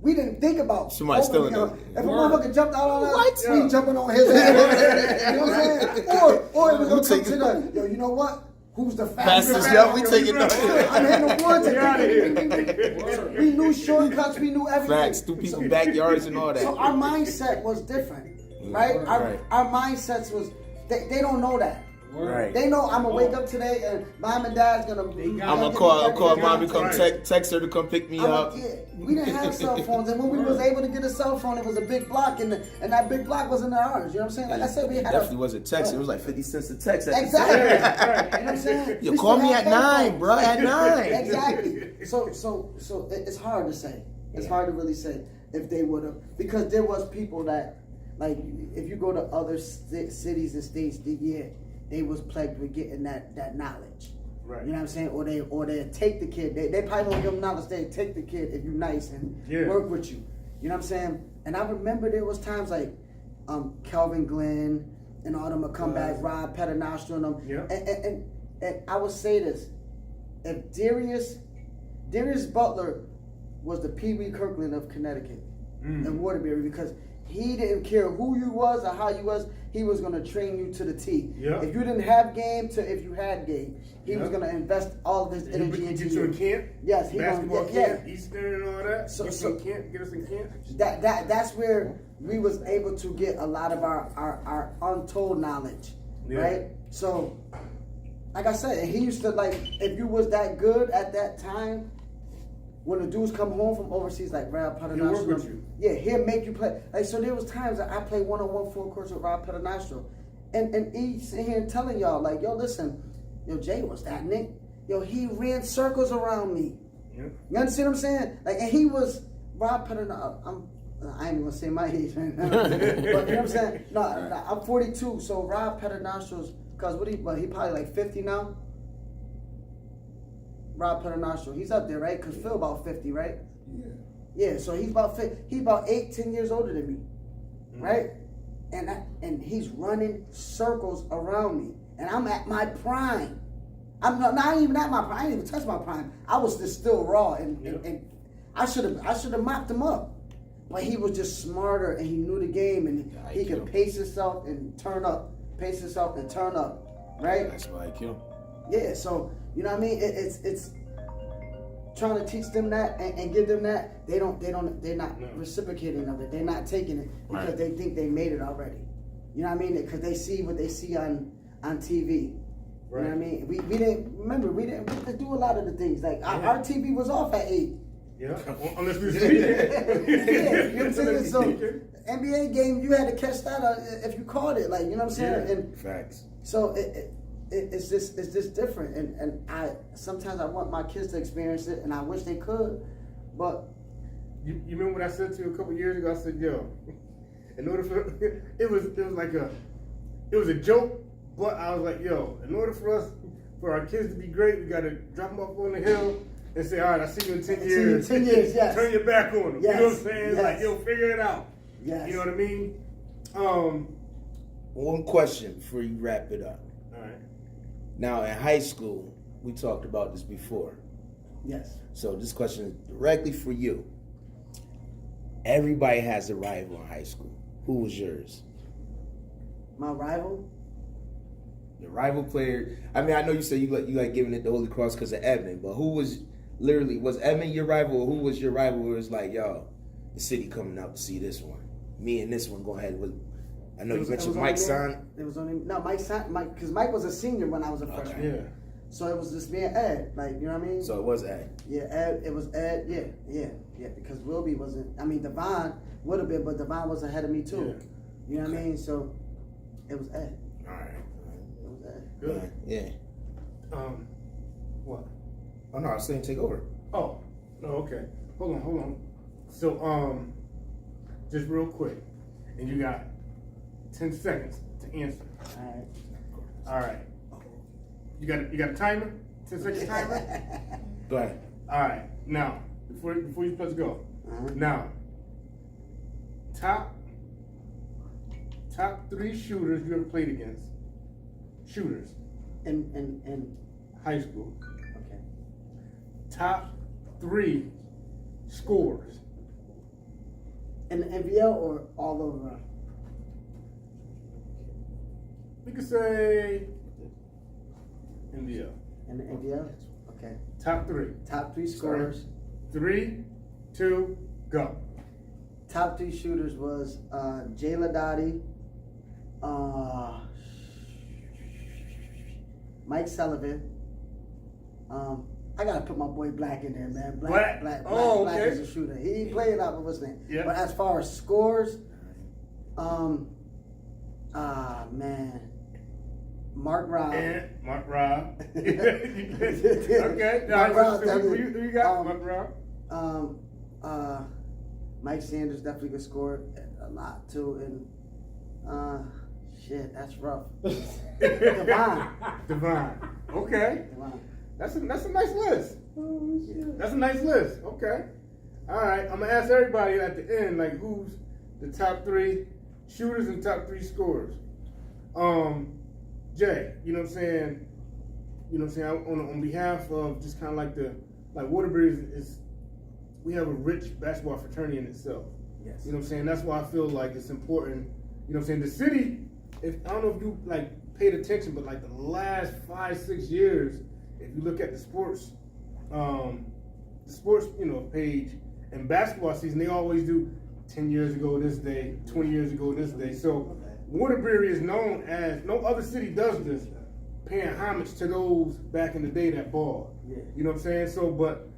we didn't think about Somebody stealing it. it. If a motherfucker jumped out on us, we jumping on his ass. You know what I'm saying? Or it was gonna come to the, yo, you know what? Who's the fastest? Yeah, we taking I'm hitting the woods. Get out of here. We knew shortcuts, we knew everything. facts through people's backyards and all that. So our mindset was different, right? Our mindsets was, they don't know that. Right. They know I'm gonna wake up today and mom and dad's gonna. I'm gonna call mommy, come text her to come pick me up. Yeah, we didn't have cell phones, and when we was able to get a cell phone, it was a big block, and that big block was in ours. You know what I'm saying? Like I said, we had Definitely wasn't text. It was like 50 cents a text. Exactly. You know what I'm saying? You We call still me had at 9, phones. bro. At 9. Exactly. So it's hard to say. It's hard to really say if they would have, because there was people that, like, if you go to other cities and states, they was plagued with getting that knowledge. Right. You know what I'm saying? Or they take the kid. They probably don't give them knowledge. They take the kid if you're nice and work with you. You know what I'm saying? And I remember there was times like Kelvin Glenn and all them would come back, Rob Peternostro and them. Yeah. And I would say this: if Darius Butler was the Pee Wee Kirkland of Connecticut and Waterbury, because he didn't care who you was or how you was. He was going to train you to the T. Yeah. If you didn't have game to if you had game, he was going to invest all of his energy into Get you you. in camp. Yes, he basketball gonna, camp, Eastern and all that. So camp, get us in camp. that's where we was able to get a lot of our untold knowledge, right? So, like I said, he used to, like, if you was that good at that time, when the dudes come home from overseas, like Rob Peternostro, He'll work with you. Yeah, he'll make you play. Like, so there was times that I played one-on-one full course with Rob Peternostro, and he's sitting here telling y'all, like, yo, listen, yo, Jay was that Nick. Yo, he ran circles around me. Yeah. You understand what I'm saying? Like, and he was Rob Peternostro. I ain't gonna say my age right now, but you know what I'm saying? No, I'm 42, so Rob Peternostro's, cause he probably like 50 now. Rob Peternostro, he's up there, right? Cause Phil about 50, right? Yeah, so he's about 8-10 years older than me, right? And he's running circles around me, and I'm at my prime. I'm not even at my prime. I didn't even touch my prime. I was just still raw, and I should have mopped him up, but he was just smarter, and he knew the game, and he could pace himself and turn up, right? That's why I kill. Yeah, so you know what I mean. It's trying to teach them that and give them that. They're not reciprocating of it. They're not taking it because they think they made it already. You know what I mean? Because they see what they see on TV. Right. You know what I mean? We didn't do a lot of the things. Like our TV was off at 8. Yeah, unless we were speaking. Yeah, you know what I'm saying? So NBA game, you had to catch that if you caught it. Like, you know what I'm saying? Yeah. And Facts. so it's just different, and I sometimes I want my kids to experience it, and I wish they could, but you remember what I said to you a couple years ago? I said, yo, in order for it was a joke, but I was like, yo, in order for our kids to be great, we gotta drop them off on the hill and say, all right, I see you in 10 years. 10 years, yes. Turn your back on them. Yes. You know what I'm saying? Yes. Like, yo, figure it out. yes, You know what I mean? One question before you wrap it up. All right. Now, in high school, we talked about this before. yes. So this question is directly for you. Everybody has a rival in high school. Who was yours? My rival. The rival player. I mean, I know you said you like giving it the Holy Cross because of Evan, but who was Evan your rival, or who was your rival where it's like, yo, the city coming out to see this one? Me and this one go ahead with. I know you mentioned Mike's son. It was only Mike's son. Because Mike was a senior when I was a freshman. Yeah. So it was just me and Ed, like, you know what I mean? So it was Ed. Yeah, Ed, it was Ed, yeah, because Wilby wasn't, I mean, Devon would have been, but Devon was ahead of me too. Yeah. You know what I mean? So it was Ed. All right. It was Ed. Good. Yeah. What? Oh no, I was saying take over. Oh, no, okay. Hold on. So, just real quick, and you got 10 seconds to answer. All right. You got a timer? 10 seconds timer? Go ahead. All right. Now, before you're supposed to go. Now, top 3 shooters you ever played against. Shooters. And High school. okay. Top 3 scores. In the NBL or all over? We could say India. In the NBL? Okay. Top 3. Top 3 scorers. 3, 2, go. Top 3 shooters was Jayla Dottie, Mike Sullivan. I gotta put my boy Black in there, man. Black? Black Okay. is a shooter. He ain't playing out, but what's his name? Yeah. But as far as scores, man, Mark Robb. And Mark Robb. Okay. Mark Robb, Who you got? Mark Robb? Mike Sanders definitely could score a lot too, and shit, that's rough. Devon. Okay. Devon. That's a nice list. That's a nice list. Okay. All right. I'm gonna ask everybody at the end, like, who's the top 3 shooters and top 3 scorers. Jay, you know what I'm saying? On behalf of just kind of like Waterbury is we have a rich basketball fraternity in itself. Yes. You know what I'm saying? That's why I feel like it's important. You know what I'm saying? The city, I don't know if you like paid attention, but like the last 5-6 years, if you look at the sports, page and basketball season, they always do 10 years ago this day, 20 years ago this day. So Waterbury is known as, no other city does this, paying homage to those back in the day that ball. Yeah. You know what I'm saying? So, but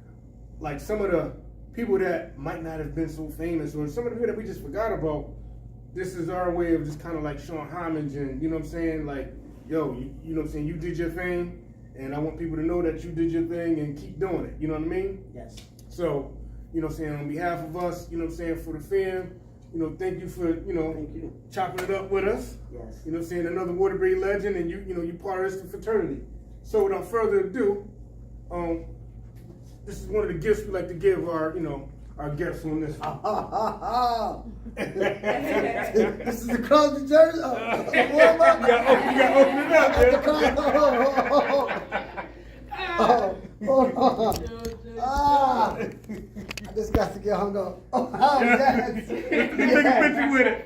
like some of the people that might not have been so famous, or some of the people that we just forgot about, this is our way of just kind of like showing homage and, you know what I'm saying? Like, yo, you know what I'm saying? You did your thing, and I want people to know that you did your thing and keep doing it. You know what I mean? Yes. So, you know what I'm saying? On behalf of us, you know what I'm saying, for the fam, you know, thank you for, Thank you. chopping it up with us. Yes. You know what I'm saying? Another Waterbury legend, and you part of this fraternity. So without further ado, this is one of the gifts we like to give our guests on this one. This is the cross the jersey. Warm up. You gotta open it up, Hold on. I just got to get hung up. Oh, yes. Take a picture with it.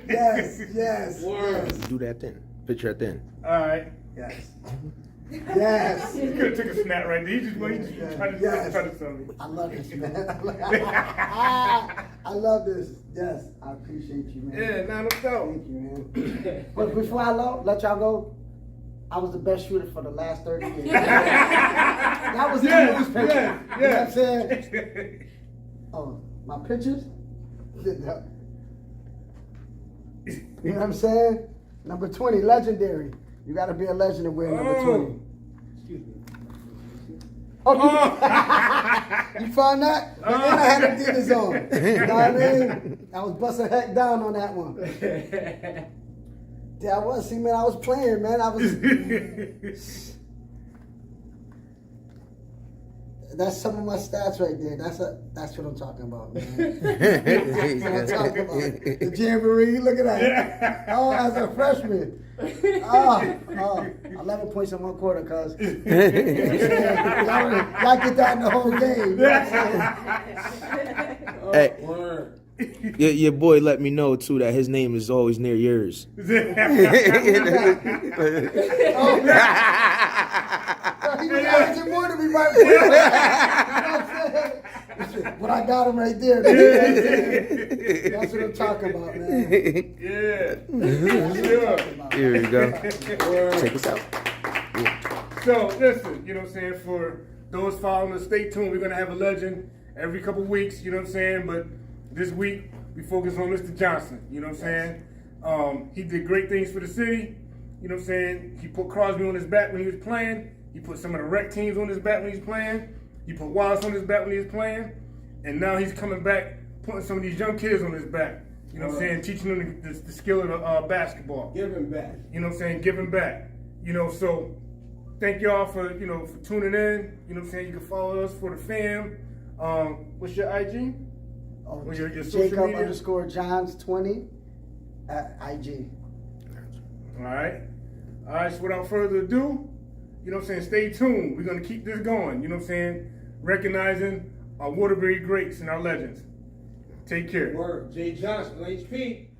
Yes. Do that then. Picture at then. All right. Yes. Yes. You could have took a snap right there. You just trying to tell me. I love this, man. I love this. Yes. I appreciate you, man. Yeah, no doubt. Thank you, man. But before I let y'all go, I was the best shooter for the last 30 years. That was the newspaper. Yeah. You know what I'm saying? Oh, my pictures? You know what I'm saying? Number 20, legendary. You gotta be a legend to wear number 20. Excuse me. Oh, you found that? And then I had Adidas on. You know what I mean? I was busting heck down on that one. Yeah, I was. See, man, I was playing, man. I was. That's some of my stats right there. That's what I'm talking about, man. That's what I'm talking about. The jamboree, look at that. Oh, as a freshman. 11 points in one quarter, cuz. Y'all get that in the whole game. You know what Hey, your boy let me know too that his name is always near yours. I'm saying? He was asking more to me right there. You know what I'm saying? But I got him right there. Man. That's what I'm talking about, man. Yeah. That's what I'm talking about. Here we go. Check us out. So listen, you know what I'm saying, for those following us, stay tuned. We're gonna have a legend every couple weeks, you know what I'm saying? But this week we focus on Mr. Johnson, you know what I'm saying? He did great things for the city, you know what I'm saying? He put Crosby on his back when he was playing. He put some of the rec teams on his back when he's playing. He put Wallace on his back when he was playing. And now he's coming back, putting some of these young kids on his back. You know what I'm saying? Teaching them the skill of basketball. Giving back. You know what I'm saying? Giving back. You know, so thank y'all for, you know, for tuning in. You know what I'm saying? You can follow us for the fam. What's your IG? What's your social media? Jacob_Johns20 at IG. All right. All right, so without further ado, you know what I'm saying, stay tuned. We're going to keep this going, you know what I'm saying? Recognizing our Waterbury greats and our legends. Take care. Word. Jay Johnson, HP.